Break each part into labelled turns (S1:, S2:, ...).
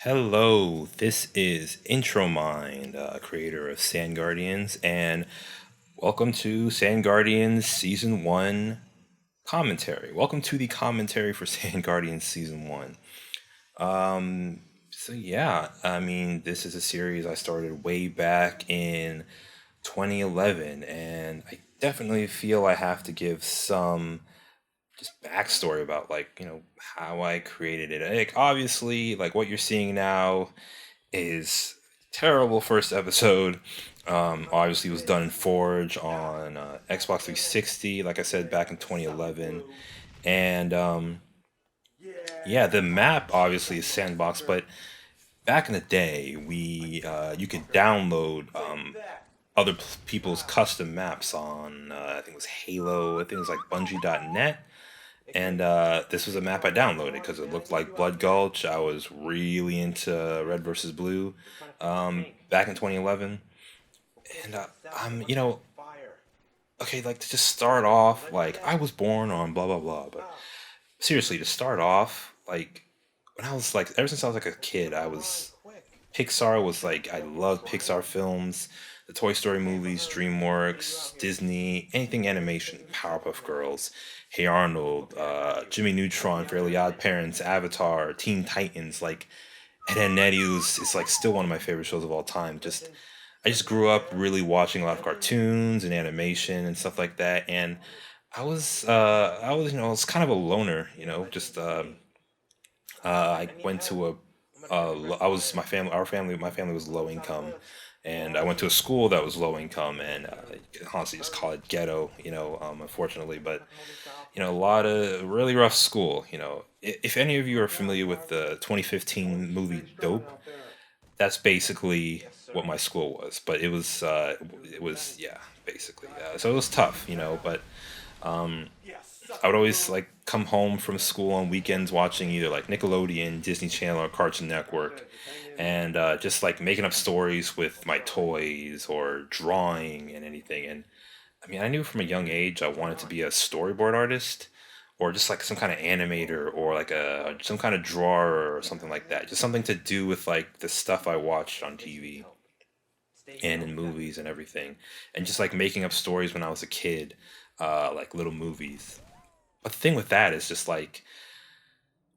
S1: Hello, this is Intro Mind, creator of Sandguardians, and welcome to Sandguardians Season 1 commentary. Welcome to the commentary for Sandguardians Season 1. This is a series I started way back in 2011, and I definitely feel I have to give some just backstory about how I created it. Like obviously, like what you're seeing now is terrible first episode. Obviously, it was done in Forge on Xbox 360, like I said, back in 2011. And yeah, the map obviously is Sandbox, but back in the day, we you could download other people's custom maps on I think it was Halo, I think it was like Bungie.net. And this was a map I downloaded because it looked like Blood Gulch. I was really into Red versus Blue back in 2011. And okay, like to just start off, like I was born on blah blah blah, but seriously, to start off, like when I was like, ever since I was like a kid, Pixar was like, I loved Pixar films, the Toy Story movies, DreamWorks, Disney, anything animation, Powerpuff Girls, Hey Arnold, Jimmy Neutron, Fairly Odd Parents, Avatar, Teen Titans, like Ed and Eddie is like still one of my favorite shows of all time. I just grew up really watching a lot of cartoons and animation and stuff like that, and I was kind of a loner, I went to I was my family was low income, and I went to a school that was low income, and you can honestly just call it ghetto, unfortunately, but a lot of really rough school. If any of you are familiar with the 2015 movie Dope, that's basically what my school was, but it was yeah, basically. So it was tough, but I would always like come home from school on weekends watching either like Nickelodeon, Disney Channel, or Cartoon Network, and just like making up stories with my toys or drawing and anything. And I mean, I knew from a young age I wanted to be a storyboard artist or just like some kind of animator or like a some kind of drawer or something like that. Just something to do with like the stuff I watched on TV and in movies and everything, and just like making up stories when I was a kid, like little movies. But the thing with that is just like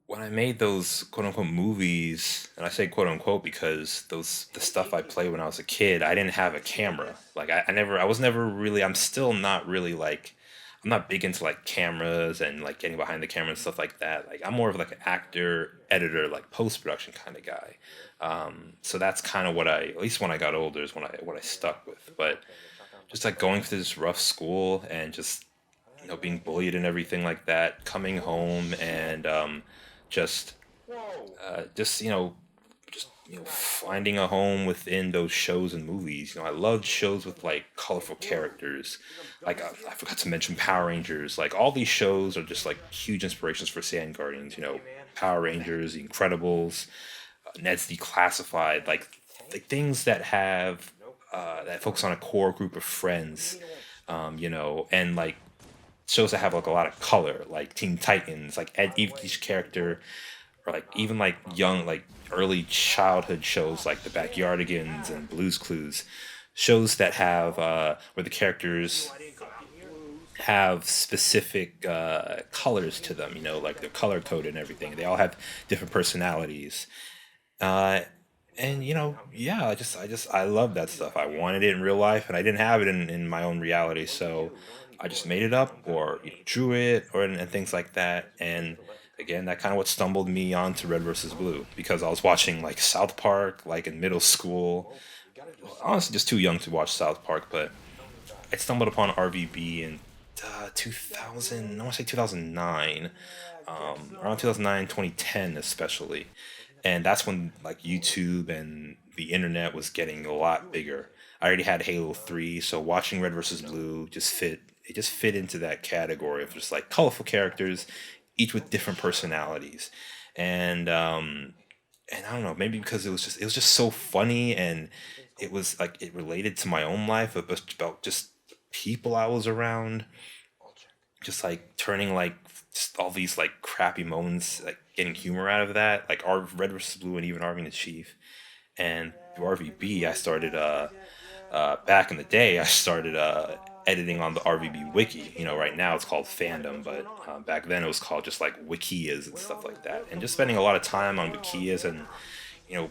S1: when I made those quote unquote movies, and I say quote unquote because the stuff I played when I was a kid, I didn't have a camera. Like I was never really, I'm still not really like, I'm not big into like cameras and like getting behind the camera and stuff like that. Like I'm more of like an actor, editor, like post production kind of guy. So that's kind of what at least when I got older, is what I stuck with. But just like going through this rough school and just being bullied and everything like that, coming home and just just finding a home within those shows and movies. I loved shows with like colorful characters. Like I forgot to mention Power Rangers. Like all these shows are just like huge inspirations for Sand Guardians. Power Rangers, The Incredibles, Ned's Declassified. Like things that have that focus on a core group of friends. And like shows that have like a lot of color, like Teen Titans, like each character, or like even like young, like early childhood shows like the Backyardigans and Blue's Clues, shows that have where the characters have specific colors to them, like they're color coded and everything. They all have different personalities. Uh, and yeah, I love that stuff. I wanted it in real life, and I didn't have it in my own reality, so I just made it up or drew it or and things like that. And again, that kind of what stumbled me onto Red versus Blue because I was watching like South Park like in middle school. Honestly, just too young to watch South Park, but I stumbled upon RVB in 2000. I want to say 2009, around 2009, 2010 especially, and that's when like YouTube and the internet was getting a lot bigger. I already had Halo 3, so watching Red versus Blue just fit into that category of just like colorful characters, each with different personalities, and and I don't know, maybe because it was just so funny, and it was like it related to my own life about just people I was around. just like turning like just all these like crappy moments, like getting humor out of that, like our Red versus Blue and even Army and the Chief. And through RVB, I started back in the day, I started editing on the RVB wiki. Right now it's called Fandom, but back then it was called just like Wikias and stuff like that. And just spending a lot of time on Wikias and you know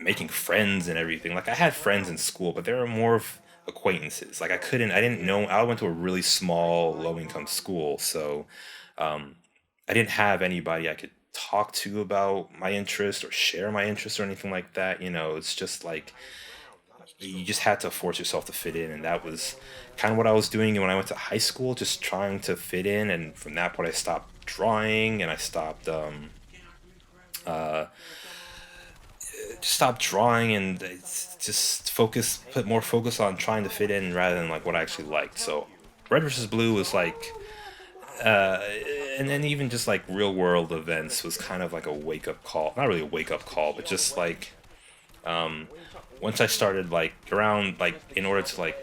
S1: making friends and everything. Like I had friends in school, but they were more of acquaintances. Like I didn't know. I went to a really small, low income school, so I didn't have anybody I could talk to about my interest or share my interest or anything like that. It's just like you just had to force yourself to fit in, and that was kind of what I was doing when I went to high school, just trying to fit in. And from that point I stopped drawing, and I stopped drawing, and it's just put more focus on trying to fit in rather than like what I actually liked. So Red versus Blue was like uh and then even just like real world events was kind of like a wake up call, not really a wake up call, but just like once I started like around like in order to like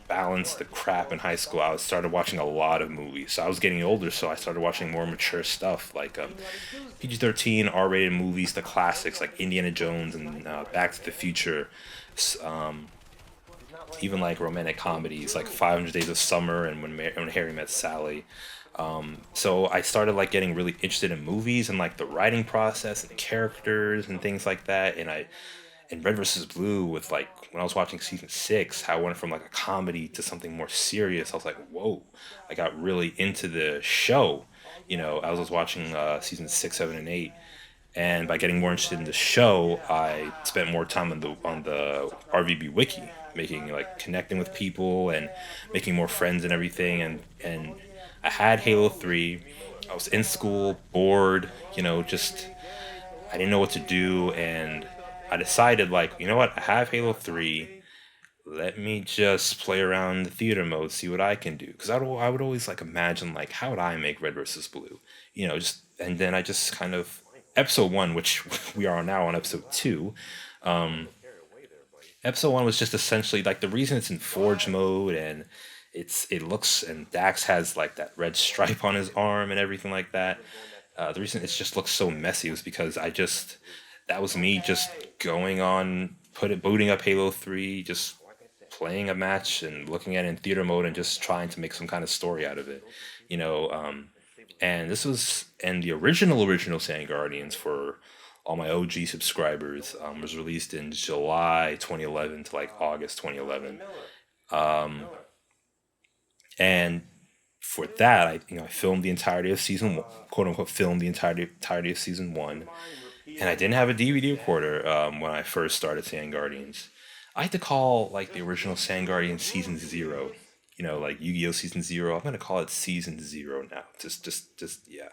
S1: balance the crap in high school, I started watching a lot of movies. So I was getting older, so I started watching more mature stuff like PG-13 R-rated movies, the classics like Indiana Jones and Back to the Future, even like romantic comedies like 500 Days of Summer and when Harry Met Sally. So I started like getting really interested in movies and like the writing process and characters and things like that. And I in Red versus Blue, with like when I was watching season six, how I went from like a comedy to something more serious. I was like, whoa! I got really into the show. I was watching season six, seven, and eight, and by getting more interested in the show, I spent more time on the RVB wiki, making like connecting with people and making more friends and everything. And I had Halo 3. I was in school, bored. Just I didn't know what to do, and I decided like, you know what? I have Halo 3. Let me just play around the theater mode, see what I can do. Because I would always like imagine like how would I make Red versus Blue, just and then I just kind of episode 1, which we are now on episode 2. Episode 1 was just essentially like the reason it's in Forge mode, and it looks, and Dax has like that red stripe on his arm and everything like that. The reason it just looks so messy was because that was me just going on, booting up Halo 3, just playing a match and looking at it in theater mode and just trying to make some kind of story out of it, you know. And this was, and the original Sandguardians for all my OG subscribers was released in July 2011 to like August 2011, and for that, I filmed the entirety of season one, quote unquote, filmed the entirety of season 1, and I didn't have a DVD recorder when I first started Sandguardians. I had to call like the original Sandguardians season 0. Like Yu-Gi-Oh season 0. I'm gonna call it season 0 now. Just yeah.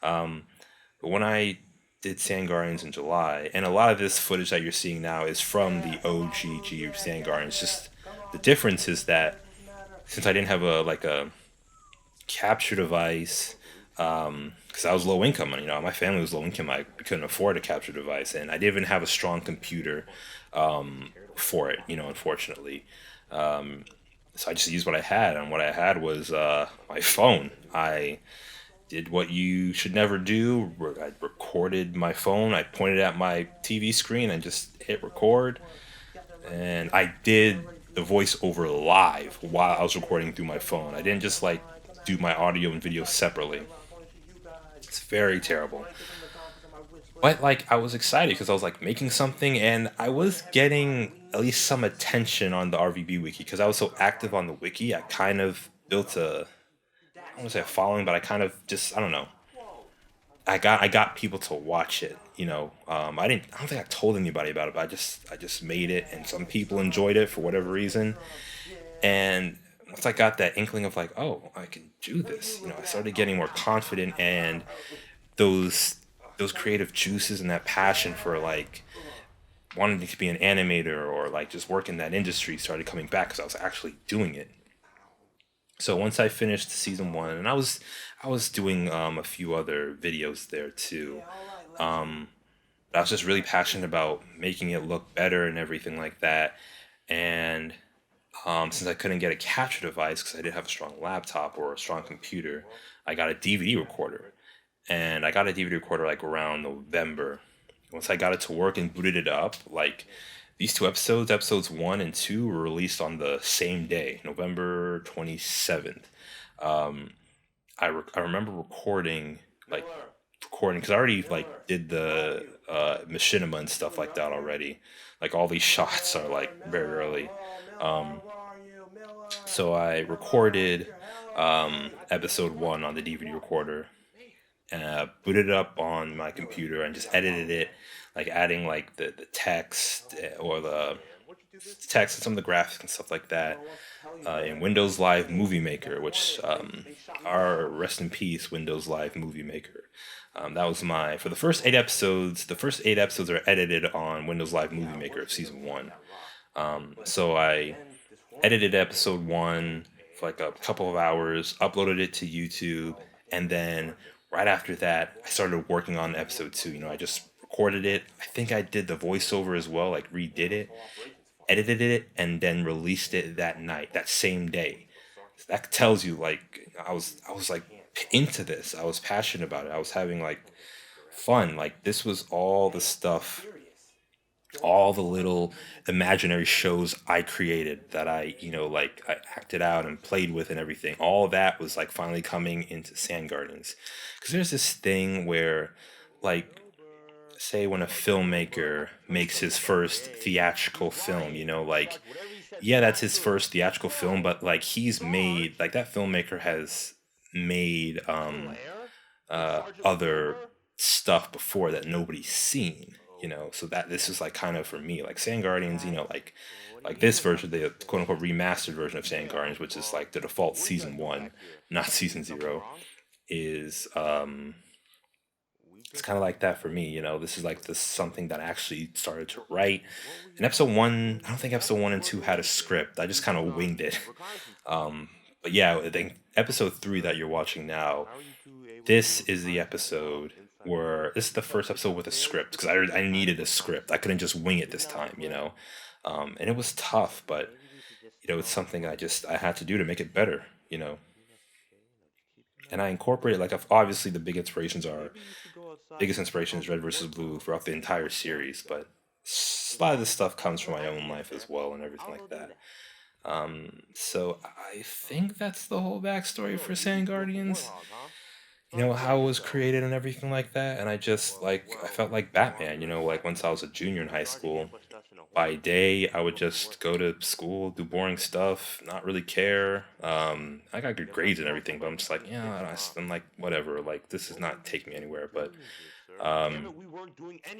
S1: But when I did Sandguardians in July, and a lot of this footage that you're seeing now is from the OGG Sandguardians. Just the difference is that since I didn't have a capture device, because I was low income, and my family was low income. I couldn't afford a capture device, and I didn't even have a strong computer for it. Unfortunately, so I just used what I had, and what I had was my phone. I did what you should never do. I recorded my phone. I pointed at my TV screen and just hit record, and I did the voiceover live while I was recording through my phone. I didn't just like do my audio and video separately. It's very terrible. But like I was excited because I was like making something, and I was getting at least some attention on the RVB wiki because I was so active on the wiki. I kind of built I don't want to say a following, but I kind of just, I don't know. I got people to watch it. I don't think I told anybody about it, but I just made it, and some people enjoyed it for whatever reason. And once I got that inkling of like, oh, I can do this, I started getting more confident, and those those creative juices and that passion for like wanting to be an animator or like just work in that industry started coming back because I was actually doing it. So once I finished season 1, and I was doing a few other videos there too. I was just really passionate about making it look better and everything like that. And Since I couldn't get a capture device because I didn't have a strong laptop or a strong computer, I got a DVD recorder. And I got a DVD recorder like around November. Once I got it to work and booted it up, like these two episodes, episodes 1 and 2, were released on the same day, November 27th. I remember like recording because I already like did the machinima and stuff like that already. Like all these shots are like very early. Um, so I recorded episode 1 on the DVD recorder, booted it up on my computer, and just edited it, like adding like the text or the text and some of the graphics and stuff like that in Windows Live Movie Maker, which our rest in peace Windows Live Movie Maker. That was my for the first 8 episodes. The first 8 episodes are edited on Windows Live Movie Maker of season one. So I edited episode 1 for like a couple of hours, uploaded it to YouTube, and then right after that, I started working on episode 2. I just recorded it. I think I did the voiceover as well, like redid it, edited it, and then released it that night, that same day. That tells you like I was like into this. I was passionate about it. I was having like fun. Like this was all the stuff, all the little imaginary shows I created that like I acted out and played with and everything. All of that was like finally coming into Sandguardians. Because there's this thing where, like, say when a filmmaker makes his first theatrical film, like, yeah, that's his first theatrical film, but like he's made, like, that filmmaker has made other stuff before that nobody's seen, so that this is like kind of for me like Sand Guardians, like this version, the quote unquote remastered version of Sand Guardians, which is like the default season 1, not season 0, is it's kind of like that for me. This is like this something that I actually started to write. In episode 1, I don't think episode 1 and 2 had a script. I just kind of winged it. um but yeah, I think episode 3 that you're watching now, this is the episode where this is the first episode with a script, because I needed a script. I couldn't just wing it this time, and it was tough, but it's something I had to do to make it better, and I incorporated, like, obviously the biggest inspiration is Red versus Blue throughout the entire series, but a lot of this stuff comes from my own life as well and everything like that. So I think that's the whole backstory for Sand Guardians. How it was created and everything like that. And I felt like Batman, like once I was a junior in high school. By day, I would just go to school, do boring stuff, not really care. I got good grades and everything, but I'm just like, yeah, I'm like, whatever. Like, this does not take me anywhere. But um,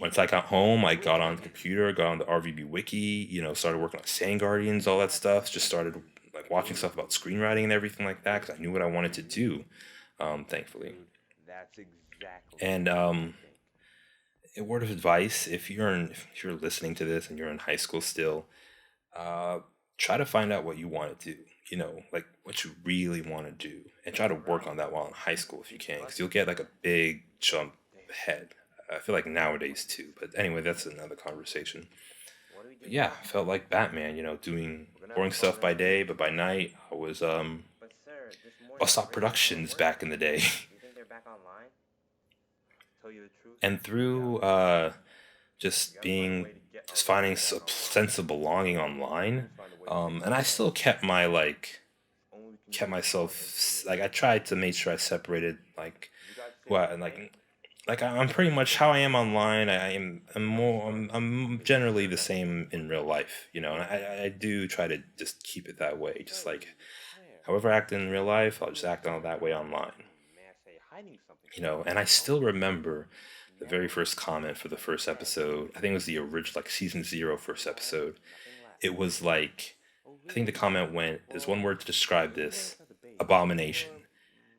S1: once I got home, I got on the computer, got on the RVB wiki, started working on Sand Guardians, all that stuff. Just started like watching stuff about screenwriting and everything like that because I knew what I wanted to do. Thankfully. And a word of advice: if you're listening to this and you're in high school still, uh, try to find out what you want to do. Like what you really want to do, and try to work on that while in high school if you can, because you'll get like a big jump ahead. I feel like nowadays too, but anyway, that's another conversation. But yeah, I felt like Batman, doing boring stuff by day, but by night I was bus stop productions back in the day. And through just finding a sense of belonging online, and I still kept myself, like, I tried to make sure I separated like what and like I'm pretty much how I am online. I'm generally the same in real life, and I do try to just keep it that way, just like however I act in real life, I'll just act on that way online. And I still remember the very first comment for the first episode. I think it was the original, like, season 0 first episode. It was like, I think the comment went, there's one word to describe this: abomination.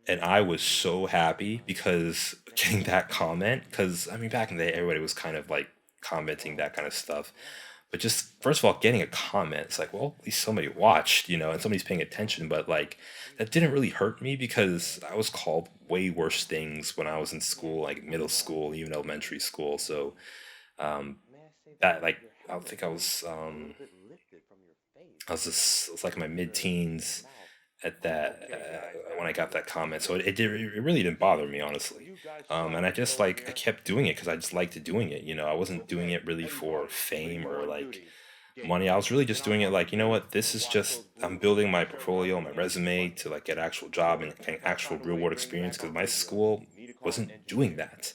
S1: And I was so happy because getting that comment, because I mean, back in the day, everybody was kind of like commenting that kind of stuff. But just first of all, getting a comment, it's like, well, at least somebody watched, and somebody's paying attention. But like, that didn't really hurt me because I was called way worse things when I was in school, like middle school, even elementary school. So um, that, like, I don't think I was I was like in my mid-teens at that when I got that comment. So it really didn't bother me, honestly. And I just like I kept doing it because I just liked doing it. I wasn't doing it really for fame or like money. I was really just doing it like, you know what, this is just I'm building my portfolio, my resume to like get an actual job and an actual real world experience because my school wasn't doing that.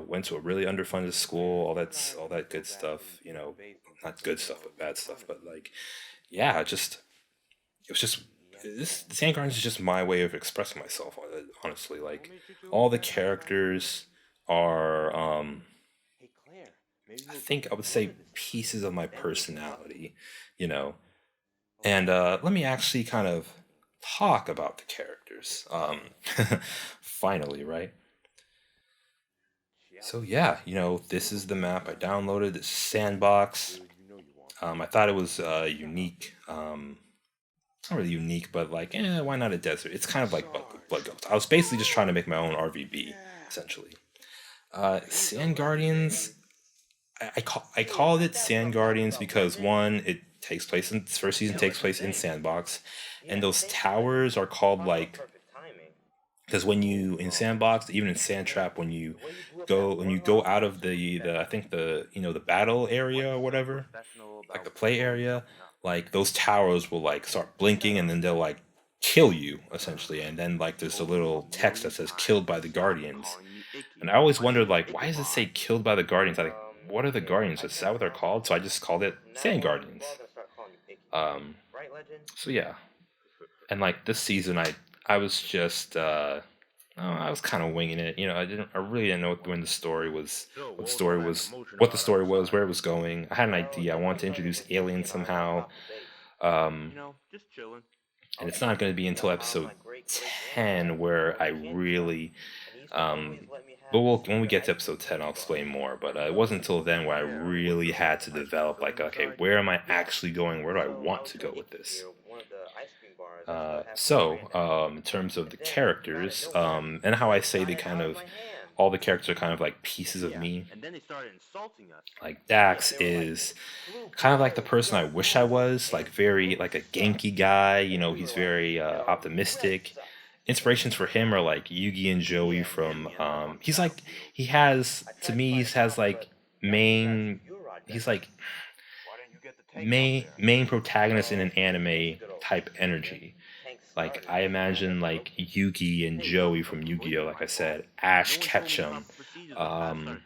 S1: Went to a really underfunded school, all that good stuff. Not good stuff, but bad stuff. But like, yeah, just it was just this Sand Gardens is just my way of expressing myself. Honestly, like all the characters are, I think I would say pieces of my personality, you know. And let me actually kind of talk about the characters. Finally, right? So yeah, this is the map I downloaded. This Sandbox. I thought it was unique. Not really unique, but like, why not a desert? It's kind of like Blood Ghost. I was basically just trying to make my own RVB, essentially. Sand Guardians. I called it Sand Guardians because one, it takes place in its first season takes place in Sandbox, and those towers are called like because when you in Sandbox, even in Sand Trap, when you go out of the I think the the battle area or whatever, like the play area, like those towers will like start blinking and then they'll like kill you essentially, and then like there's a little text that says "killed by the Guardians," and I always wondered like why does it say "killed by the Guardians"? Like what are the Guardians? Is that what they're called? So I just called it Sand Guardians. Um, so yeah, and like this season, I was just oh, I was kind of winging it. I really didn't know when the story was, what the story was, where it was going. I had an idea. I wanted to introduce aliens somehow. Um, and it's not going to be until episode 10 where I really, um, but when we get to episode 10, I'll explain more. But it wasn't until then where I really had to develop, like, okay, where am I actually going? Where do I want to go with this? In terms of the characters, and how I say they kind of, all the characters are kind of like pieces of me. Like Dax is kind of like the person I wish I was, like very like a Genki guy. He's very optimistic. Inspirations for him are like Yugi and Joey from. He's like he has to me he has like main. He's like main protagonist in an anime type energy. Like I imagine like Yugi and Joey from Yu-Gi-Oh! Like I said, Ash Ketchum, um,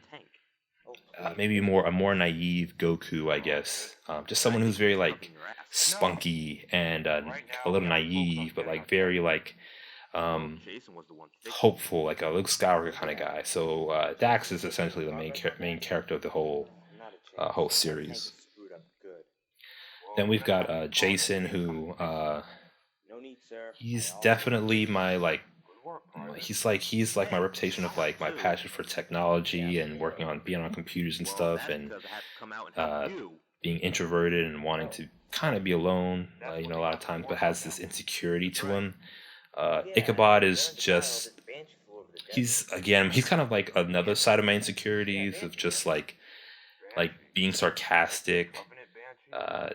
S1: maybe a more naive Goku, I guess. Just someone who's very like spunky and a little naive, but like very like um, hopeful, like a Luke Skywalker kind of guy. So Dax is essentially the main character of the whole series. Then we've got Jason, who he's definitely my like he's like my reputation of like my passion for technology and working on being on computers and stuff and uh, being introverted and wanting to kind of be alone, a lot of times, but has this insecurity to him. Ichabod is just he's kind of like another side of my insecurities of just like being sarcastic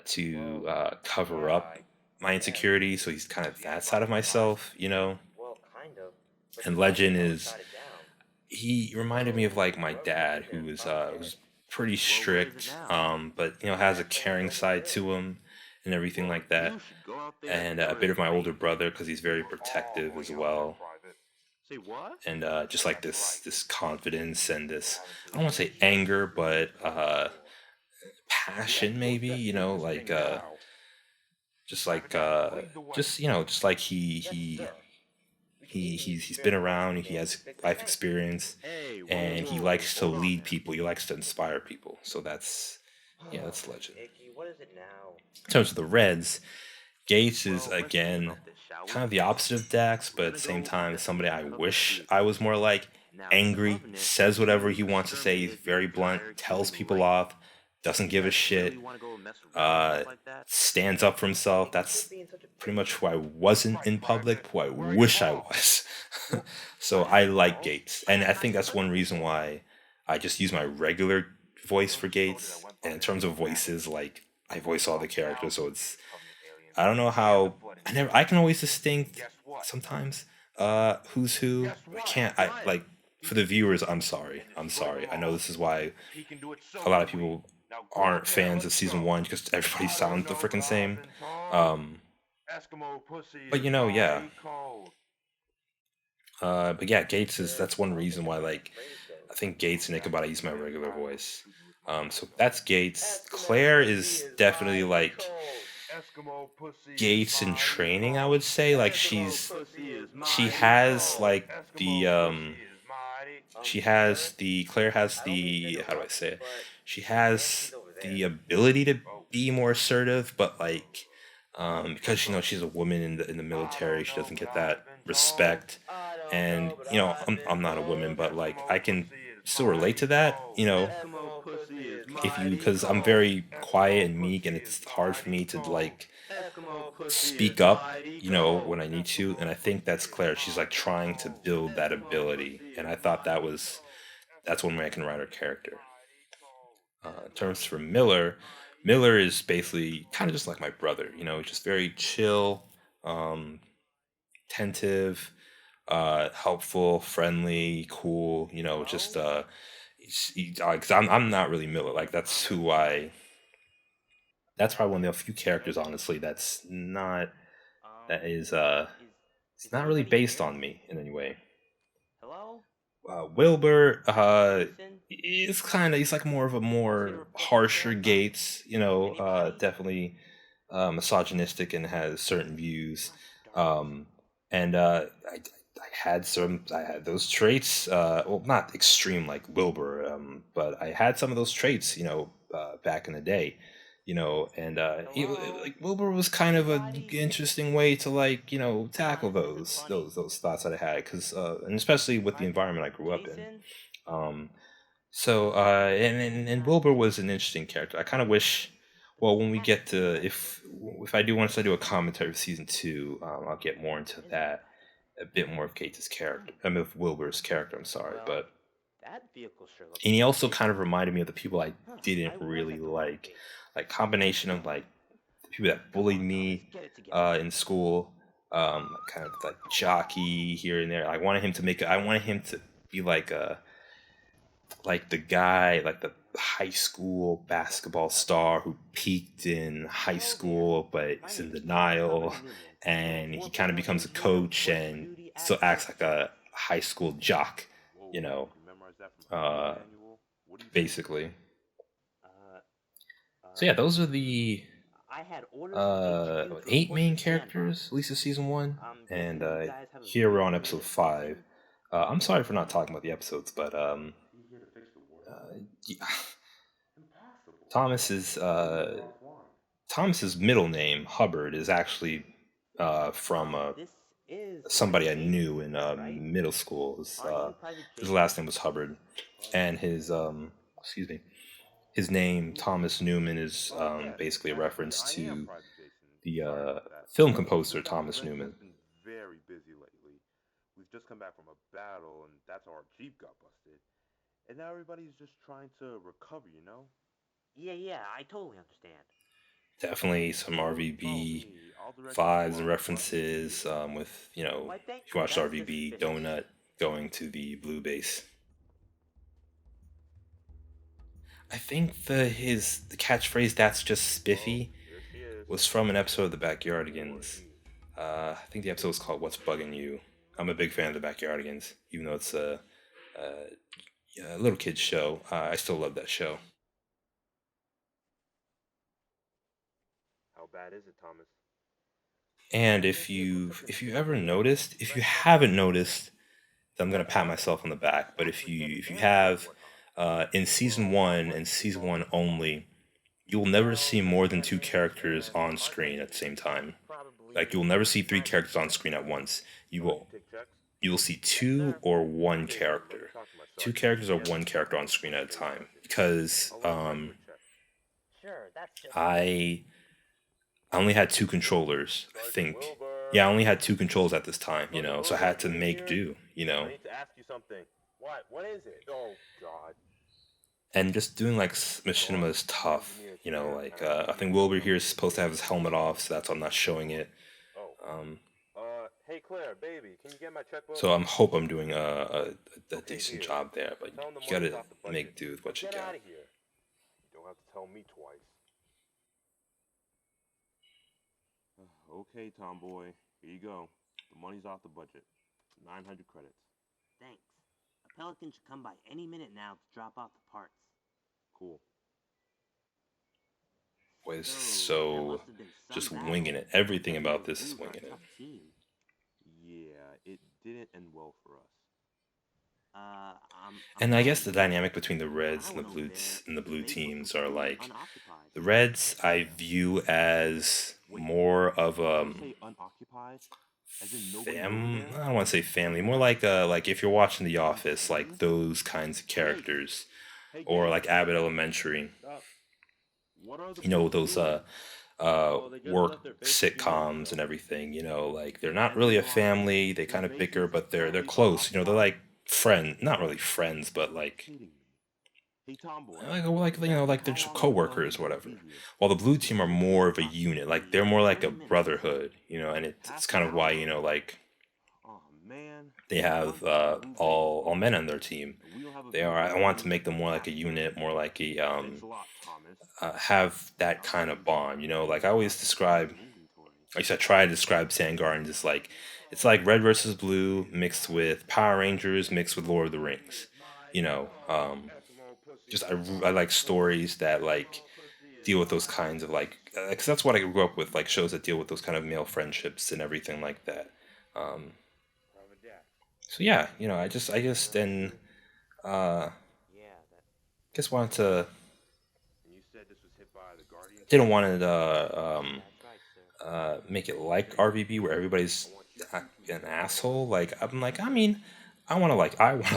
S1: to cover up my insecurity. So he's kind of that side of myself. And Legend is he reminded me of like my dad, who was pretty strict, but has a caring side to him and everything like that, and a bit of my older brother because he's very protective as well, and just like this confidence and this I don't want to say anger, but passion maybe, like just like just like he's been around, he has life experience, and he likes to lead people, he likes to inspire people. So that's Legend. In terms of the Reds, Gates is again kind of the opposite of Dax, but at the same time somebody I wish I was more like. Angry, says whatever he wants to say, he's very blunt, tells people off, doesn't give a shit, uh, stands up for himself. That's pretty much who I wasn't in public, who I wish I was. So I like Gates, and I think that's one reason why I just use my regular voice for Gates. And in terms of voices, like I voice all the characters, so it's I don't know how I can always distinct sometimes who's who. I can't I like for the viewers, I'm sorry. I'm sorry. I know this is why a lot of people aren't fans of season one because everybody sounds the freaking same. Um, but yeah. But yeah, Gates is that's one reason why like I think Gates and Ichabod I use my regular voice. So that's Gates. Claire is definitely like Gates in training, I would say. Like she has like the Claire has the how do I say it? She has the ability to be more assertive, but like because she's a woman in the military, she doesn't get that respect. And I'm not a woman, but like I can still relate to that. If you because I'm very quiet and meek, and it's hard for me to like speak up, when I need to. And I think that's Claire. She's like trying to build that ability, and I thought that's one way I can write her character. In terms for Miller, Miller is basically kind of just like my brother. Just very chill, um, attentive, helpful, friendly, cool. Just because I'm not really Miller. Like that's who I. That's probably one of the few characters, honestly, that is it's not really based on me in any way. Wilbur is kind of he's like more of a more harsher Gates, definitely misogynistic and has certain views. And I had those traits. Well, not extreme like Wilbur, but I had some of those traits, back in the day. And like Wilbur was kind of a interesting way to like tackle those thoughts that I had because and especially with the environment I grew up in. Um, so and Wilbur was an interesting character. I kind of wish. Well, when we get to if I do want to do a commentary of season two, I'll get more into that, a bit more of Gates' character. I mean, of Wilbur's character. I'm sorry, but and he also kind of reminded me of the people I didn't really like combination of like the people that bullied me in school, kind of like jockey here and there. I wanted him to be like the guy, like the high school basketball star who peaked in high school, but is in denial, and he kind of becomes a coach and still acts like a high school jock, you know, uh, basically. So yeah, those are the eight main characters, at least in season one, and here we're on episode five. I'm sorry for not talking about the episodes, but yeah, Thomas's uh, Thomas's middle name Hubbard is actually from somebody I knew in middle school. His last name was Hubbard, and excuse me, his name Thomas Newman is basically a reference to the film composer Thomas Newman. Definitely some RVB vibes and references with if you watched RVB Donut going to the blue base. I think the catchphrase "That's just spiffy" was from an episode of the Backyardigans. I think the episode was called "What's Bugging You." I'm a big fan of the Backyardigans, even though it's a little kids show. I still love that show. And if you ever noticed, if you haven't noticed, then I'm gonna pat myself on the back. But if you have, in season one and season one only, you will never see more than two characters on screen at the same time. Like you will never see three characters on screen at once. You will see two or one character, two characters or one character on screen at a time. Because I I only had two controllers, I think. Yeah, I only had two controls at this time, so I had to make do. And just doing like machinima
S2: Boss,
S1: is
S2: the
S1: tough.
S2: engineer
S1: You
S2: came
S1: know,
S2: out
S1: like
S2: kind of
S1: I think
S2: weird.
S1: Wilbur here is supposed to have his helmet off, so that's why I'm not showing it.
S2: Oh,
S1: Um,
S2: hey Claire, baby, can you get my checkbook?
S1: so I'm doing a
S2: Okay,
S1: decent
S2: here.
S1: job there, but
S2: Tell him the
S1: you
S2: money's
S1: gotta
S2: off the budget.
S1: make do with
S2: Now
S1: what you
S2: get
S1: got.
S2: out of here. You don't have to tell me twice. Okay, Tomboy, here you go. The money's off the budget. 900 credits.
S3: Thanks. A pelican should come by any minute now to drop off the parts.
S2: Cool.
S1: Boy, this is
S3: That
S1: so
S3: must have been
S1: just
S3: some
S1: winging
S3: battle.
S1: it.
S3: I
S1: Everything
S3: bet
S1: about
S3: those
S1: this is
S3: blues are
S1: winging
S3: a
S1: it.
S3: tough team.
S2: Yeah, it didn't end well for us.
S3: I'm
S1: And I guess
S3: glad
S1: the
S3: you like it.
S1: dynamic between the
S3: When I
S1: Reds and
S3: went over there,
S1: the blue
S3: they looked
S1: teams are
S3: completely
S1: like
S3: unoccupied.
S1: the Reds I view as
S2: Wait,
S1: more of
S2: did you say unoccupied? As in nobody over
S1: I
S2: there?
S1: don't want to say family, more like if you're watching The Office, like those kinds of
S2: Gage!
S1: characters,
S2: Hey,
S1: or
S2: Gage!
S1: like Abbott Elementary.
S2: Stop. What are the
S1: You know
S2: Blues
S1: those
S2: doing? Oh, they just
S1: work
S2: left their basic unit
S1: sitcoms and
S2: info.
S1: everything. You know, like they're not
S2: And their
S1: really a
S2: motto.
S1: family. They
S2: Your
S1: kind of
S2: base
S1: bicker,
S2: is
S1: but they're
S2: currently
S1: close. You know, they're
S2: unoccupied?
S1: like friend, not really friends, but
S2: You're
S1: like
S2: kidding me. Hey, Tomboy.
S1: you know like they're
S2: How
S1: just
S2: long are we gonna
S1: coworkers,
S2: need you to
S1: whatever.
S2: be here?
S1: While the blue
S3: It
S1: team are
S3: won't be
S1: more of a unit. Like they're
S3: approximately
S1: more like a
S3: 20 minutes.
S1: brotherhood. You know, and it's
S2: Half
S1: kind
S2: an
S1: of why you
S2: hour?
S1: know like
S2: Oh, man.
S1: they
S2: No
S1: have
S2: wonder the Blue Jays
S1: all
S2: lost.
S1: men on their team.
S2: And we don't have a
S1: They are.
S2: vehicle
S1: I
S2: to
S1: want
S2: move
S1: to
S2: them
S1: make
S2: to
S1: them
S2: the
S1: more like a
S2: back.
S1: unit, more like a
S2: Thanks a lot, Thomas.
S1: have that
S2: Now
S1: kind
S2: I
S1: of
S2: can
S1: bond. You know, like I
S2: see
S1: always
S2: why he's got
S1: describe.
S2: an inventory.
S1: I used to try to describe Sandguardians as like it's like red versus blue mixed with Power Rangers mixed with Lord of the Rings. You know, just I like stories that like deal with those kinds of like because that's what I grew up with, like shows that deal with those kind of male friendships and everything like that. Um, so yeah, you know, I just then uh,
S2: Yeah, that.
S1: just wanted to
S2: And you said this was hit by the Guardian
S1: didn't
S2: team?
S1: want to
S3: That's right, sir.
S1: make it like RVB where
S2: I
S1: everybody's
S2: want you to keep
S1: an
S2: this secret.
S1: asshole. Like I'm like, I mean, I want to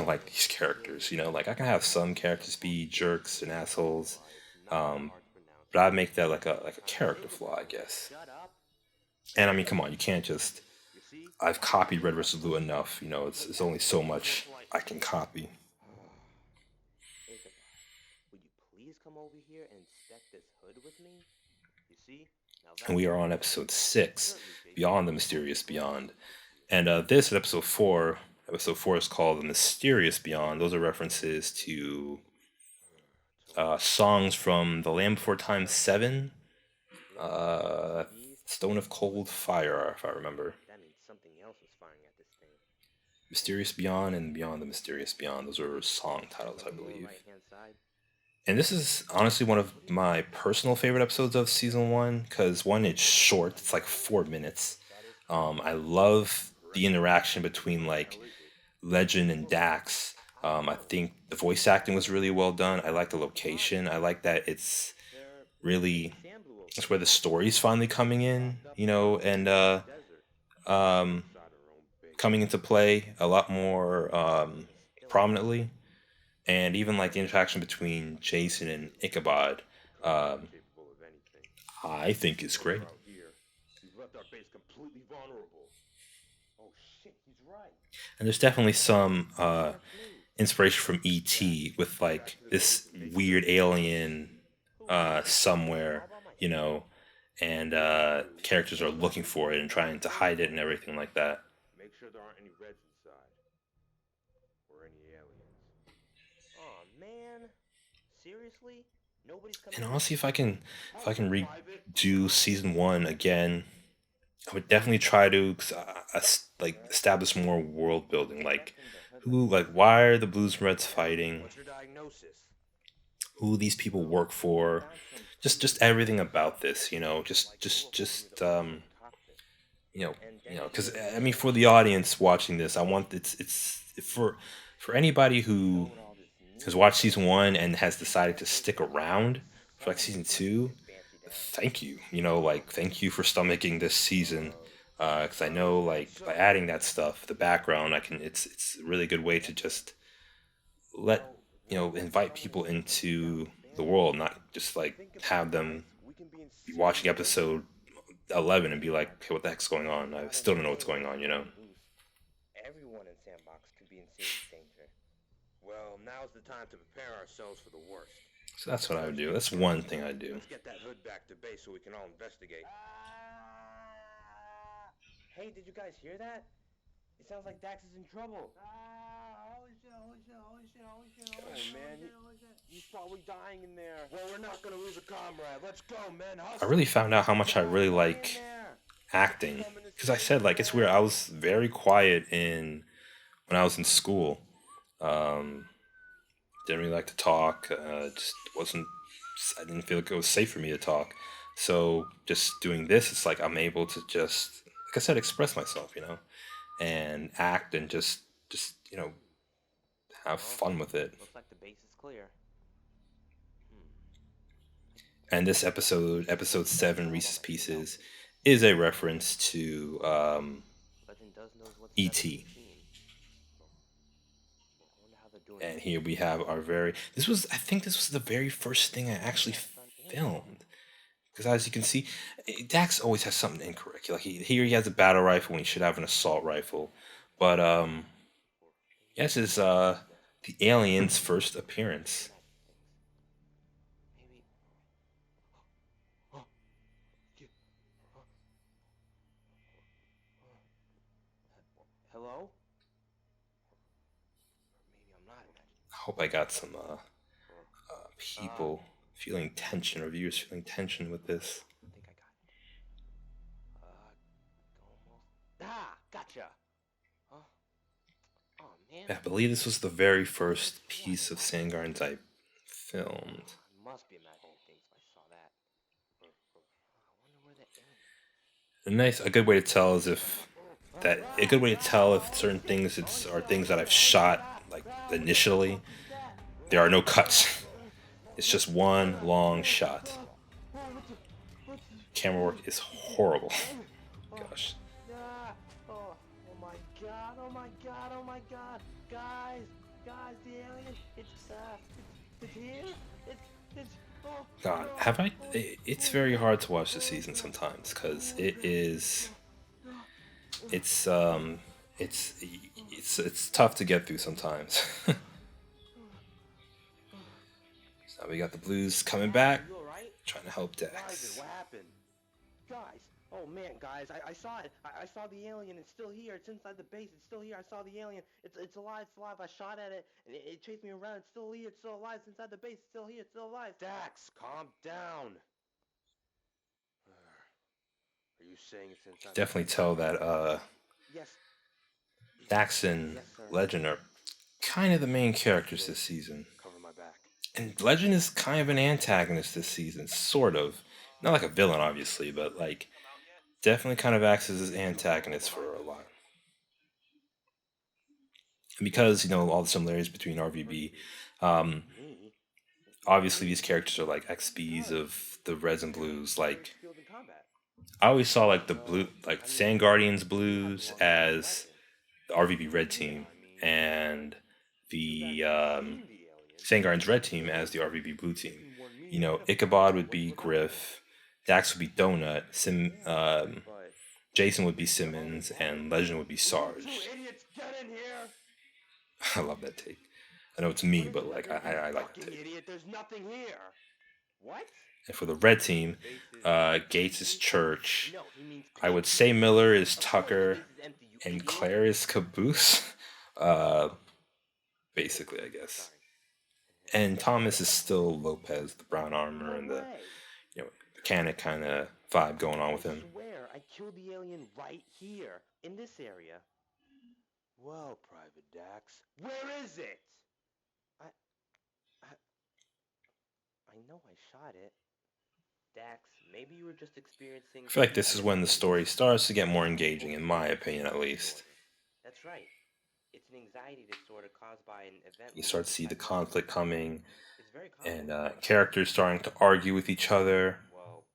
S1: like these characters. You know, like I can have some characters be jerks and assholes,
S2: Why, it's not that
S1: um,
S2: hard to pronounce.
S1: but I'd make that like a
S2: Trying to say
S1: character
S2: this
S1: flaw, I
S2: before.
S1: guess.
S3: Shut up.
S1: And I mean, come on, you can't just.
S2: You see?
S1: I've
S2: That's
S1: copied Red
S2: enough.
S1: vs. Blue enough. You know,
S2: Hey,
S1: it's only
S2: Abbott,
S1: so
S2: give me
S1: much I
S2: politeness.
S1: can copy.
S3: Ichabod, would you please come over here and inspect this hood with me?
S2: You see? Now
S1: And
S2: that's
S1: we
S2: what
S1: are
S2: I
S1: on
S2: want.
S1: episode 6,
S2: Certainly, Jason.
S1: Beyond the Mysterious
S2: Glad you
S1: Beyond.
S2: took notes here.
S1: And this is episode 4. Episode 4 is called The Mysterious Beyond. Those are references to songs from The Land Before Time 7, uh,
S3: These
S1: Stone of Cold Fire, if I remember.
S3: That means something else was firing at this thing.
S1: Mysterious Beyond and Beyond the Mysterious Beyond. Those are song titles, I
S3: On the lower
S1: believe.
S3: right-hand side.
S1: And this is honestly one of my personal favorite episodes of season 1 because one, it's short. It's like 4 minutes.
S3: That is correct.
S1: I love the interaction between like Legend and Dax. I think the voice acting was really well done. I like the location. I like that it's
S3: There
S1: really
S3: sand blew over
S1: it's where
S3: here.
S1: the story's finally coming in, you know, and
S2: Desert.
S1: um,
S2: Inside our own base.
S1: coming into play a lot more prominently. And even like the interaction between Jason and Ichabod, um,
S2: Capable of anything.
S1: I think is great.
S2: Out here, we've left our base completely vulnerable. Oh shit, he's right.
S1: And there's definitely some
S3: That's me.
S1: inspiration from E.T. with like this weird alien somewhere, you know, and characters are looking for it and trying to hide it and everything like that.
S2: Make sure there aren't any Reds inside. Or any aliens.
S3: Aw, man. Seriously? Nobody's coming
S1: And
S3: in?
S1: honestly, if I can redo season 1 again, I would definitely try to like establish more world building. Like who, like why are the Blues and Reds fighting?
S2: What's your diagnosis?
S1: Who these people work for? Just everything about this, you know. You know, because I mean, for the audience watching this, I want it's for anybody who has watched season 1 and has decided to stick around for like season 2. Thank you, you know, like thank you for stomaching this season. Because I know, like by adding that stuff, the background, I can. It's a really good way to just let invite people into the world, not just like have them
S2: We can be in
S1: be
S2: serious
S1: watching episode 11 and be like, okay, what the heck's going on? I still don't know what's going on, you know.
S3: Everyone in Sandbox could be in serious danger.
S2: Well, now's the time to prepare ourselves for the worst.
S1: So that's what I would
S2: Let's
S1: do.
S2: get
S1: That's
S2: started.
S1: one thing I'd do.
S2: Let's get that hood back to base so we can all investigate.
S3: Hey, did you guys hear that? It sounds like Dax is in trouble. Holy shit, holy shit, holy shit, holy shit, holy shit,
S2: man,
S3: holy shit.
S2: He's probably dying in there. Well, we're not gonna lose a comrade. Let's go, man.
S1: I
S2: Hustle.
S1: really found out how much I really
S3: Hang in
S1: like
S3: there.
S1: acting, because I said, like, it's weird. I was very quiet when I was in school. Um, didn't really like to talk. Just wasn't. I didn't feel like it was safe for me to talk. So just doing this, it's like I'm able to just, like I said, express myself, and act and just have fun with it.
S3: Looks like the base is clear.
S1: And this episode 7, Reese's Pieces, is a reference to
S3: Legend does knows what's
S1: E.T.
S3: I wonder how they're doing.
S1: And here we have our I think this was the very first thing I actually filmed. Because as you can see, Dax always has something incorrect. Like here he has a battle rifle when he should have an assault rifle. But yes, is the alien's first appearance.
S3: Maybe. Hello? Maybe I'm not imagining.
S1: I hope I got some people feeling tension, or viewers feeling tension with this.
S3: I think I got it. Almost. Gotcha. Huh? Oh man.
S1: I believe this was the very first piece of Sandguardians I filmed.
S3: I must be imagining things if I saw that. I wonder where that is.
S1: A good way to tell is a good way to tell if certain things are things that I've shot like initially. There are no cuts. It's just one long shot. Camera work is horrible. Gosh.
S3: Oh my god, oh my god, oh my god. Guys, the alien, it's here. It's oh.
S1: God, it's very hard to watch this season sometimes because it's tough to get through sometimes. So we got the Blues coming back,
S3: You alright?
S1: trying to help
S2: Private,
S1: Dax.
S2: what happened?
S3: Guys, oh man, guys, I saw it. I saw the alien. It's still here. It's inside the base. It's still here. I saw the alien. It's alive. It's alive. I shot at it, and it chased me around. It's still here. It's still alive. It's inside the base. It's still here. It's still alive.
S2: Dax, calm down. Are you saying it's inside?
S1: Definitely tell that
S3: Yes.
S1: Dax and
S3: Yes, sir.
S1: Legend are kind of the main characters this season.
S2: Cover my back.
S1: And Legend is kind of an antagonist this season, sort of. Not like a villain, obviously, but like definitely kind of acts as his antagonist for a lot. And because, all the similarities between RVB, obviously these characters are like XBs of the Reds and Blues. Like,
S3: Field in combat.
S1: I always saw like Sandguardians Blues as the RVB Red team, and the Sandguardians Red team as the RVB Blue team. Ichabod would be Griff, Dax would be Donut, Jason would be Simmons, and Legend would be Sarge.
S2: Idiots, get in here!
S1: I love that take. I know it's me, but like I like the
S2: Fucking
S1: take.
S2: idiot, there's nothing here. What?
S1: And for the Red team, Gates is Church.
S3: No, he means
S1: I would say Miller is
S3: Of course
S1: Tucker,
S3: the base is empty, you
S1: and
S3: idiot.
S1: Claire is Caboose. Basically, I guess. And Thomas is still Lopez, the brown armor, and the
S3: way.
S1: mechanic kind of vibe going on with him.
S3: I swear, I killed the alien right here, in this area.
S2: Well, Private Dax, where is it?
S3: I know I shot it. Dax, maybe you were just experiencing...
S1: I feel like this is when the story starts to get more engaging, in my opinion, at least.
S3: That's right. It's an anxiety disorder caused by an event...
S1: You start to see the conflict coming,
S3: It's very common.
S1: and characters starting to argue with each other.
S3: Well,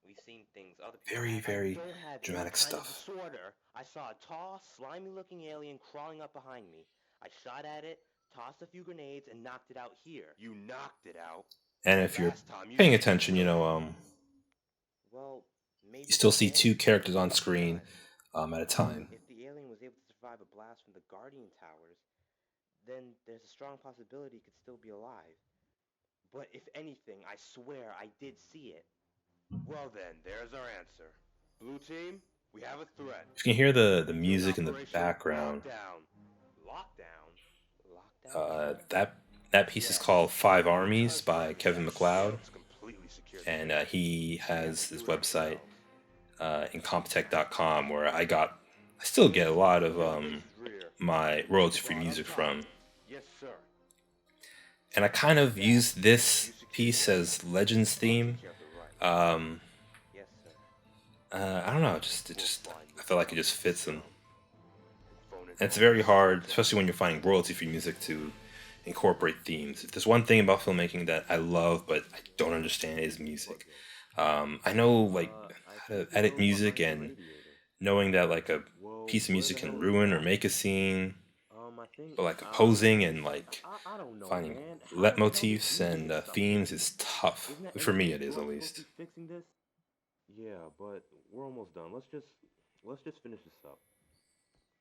S3: we've seen things other people...
S1: Very, very
S3: don't have
S1: dramatic
S3: any kind of
S1: stuff.
S3: disorder. I saw a tall, slimy-looking alien crawling up behind me. I shot at it, tossed a few grenades, and knocked it out here.
S2: You knocked it out.
S1: And if you're
S2: Last time you
S1: paying
S2: did
S1: attention,
S3: Well, maybe
S1: you still see
S3: today-
S1: two characters on screen at a time.
S3: If the alien was able to survive a blast from the Guardian Towers, then there's a strong possibility he could still be alive. But if anything, I swear I did see it.
S2: Well then, there's our answer. Blue team, we have a threat.
S1: You can hear the
S2: Begin
S1: music in the
S2: Operation
S1: background.
S2: Lockdown.
S3: Lockdown? Lockdown?
S1: That piece is
S2: Yes.
S1: called Five
S2: Because
S1: Armies by
S2: we
S1: Kevin MacLeod,
S2: ourselves completely secured the
S1: and
S2: base.
S1: he
S2: We have
S1: has
S2: to
S1: this
S2: do it
S1: website,
S2: ourselves.
S1: incompetech.com, where I still get a lot of
S2: Secure the base's rear.
S1: my royalty-free
S2: Spot up
S1: music
S2: top.
S1: from,
S2: Yes, sir.
S1: and I kind of use
S2: You
S1: this
S2: secure
S1: piece
S2: the
S1: as
S2: right.
S1: Legends
S2: I'll
S1: theme.
S2: take care of the right.
S1: Um,
S3: Yes, sir.
S1: I don't know,
S2: We'll find
S1: I
S2: this
S1: feel like it
S2: out
S1: just fits them.
S2: Phone
S1: And it's
S2: info.
S1: very hard, especially when you're finding royalty-free music, to incorporate themes. If there's one thing about filmmaking that I love but I don't understand, is music. I know like how to edit music, and knowing that like a
S3: Whoa,
S1: piece of
S3: where
S1: music
S3: the hell
S1: can
S3: is
S1: ruin or
S3: that?
S1: make a scene,
S3: I think.
S1: but like composing and like
S3: I don't know,
S1: finding
S3: man. How the hell did you
S1: leitmotifs
S3: do
S1: and
S3: this stuff?
S1: themes is tough.
S3: Isn't that
S1: For me,
S3: MK's
S1: it is
S3: bro
S1: at
S3: supposed to
S1: least.
S3: be fixing this? Yeah, but we're almost done. Let's just finish this up.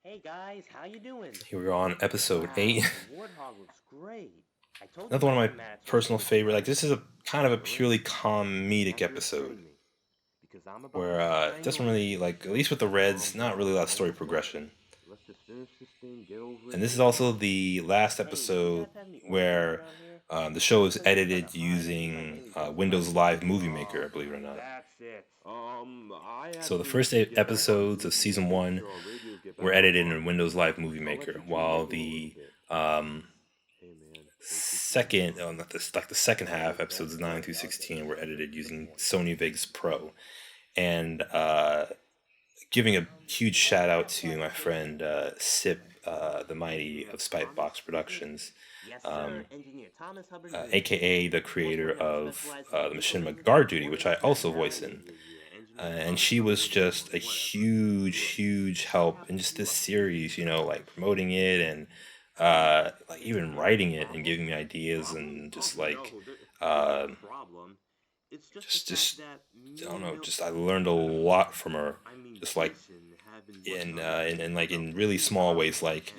S3: Hey guys, how you doing?
S1: Here we're on episode
S3: Wow,
S1: 8.
S3: the warthog looks great. I told you
S1: Another one of my
S3: Machinima's
S1: personal
S3: really
S1: favorite. Like,
S3: good.
S1: this is a kind of a
S3: Really?
S1: purely comedic
S3: Thanks for
S1: episode,
S3: informing me, because I'm about
S1: where
S3: to start
S1: it
S3: laying
S1: doesn't
S3: low.
S1: really, like, at least with the Reds, not really a lot of story
S3: Let's
S1: progression.
S3: just finish this thing, get over it,
S1: And this is
S3: move
S1: also
S3: on.
S1: the last
S3: Hey, do you
S1: episode
S3: guys have any orphans
S1: where
S3: around here?
S1: the show
S3: This
S1: is
S3: place is kinda
S1: edited
S3: hot. I need my
S1: using
S3: daily dose of
S1: Windows
S3: vitamin
S1: Live
S3: D.
S1: Movie Maker, believe it or not.
S2: That's it.
S3: I
S1: So the
S3: actually
S1: first
S3: need to
S1: 8
S3: get back on
S1: episodes of
S3: duty,
S1: season
S3: making
S1: 1
S3: sure our radios get
S1: were
S3: back
S1: edited
S3: online.
S1: in Windows Live Movie
S3: I'll let
S1: Maker,
S3: you two
S1: while
S3: mingle a little
S1: the
S3: bit. Hey man,
S1: second, oh, not this, like the second half, episodes 9 through 16, were edited using Sony Vegas Pro. And giving a huge shout out to my friend Sip, the Mighty of Spitebox Productions,
S3: Yes,
S1: um,
S3: sir. Engineer Thomas Hubbard
S1: aka the creator of the Machinima Guard Duty, which I also voice in. And she was just a huge help in just this series, like promoting it, and like even writing it and giving me ideas, and just like uh, just I don't know, just I learned a lot from her, just like in like in really small ways. Like,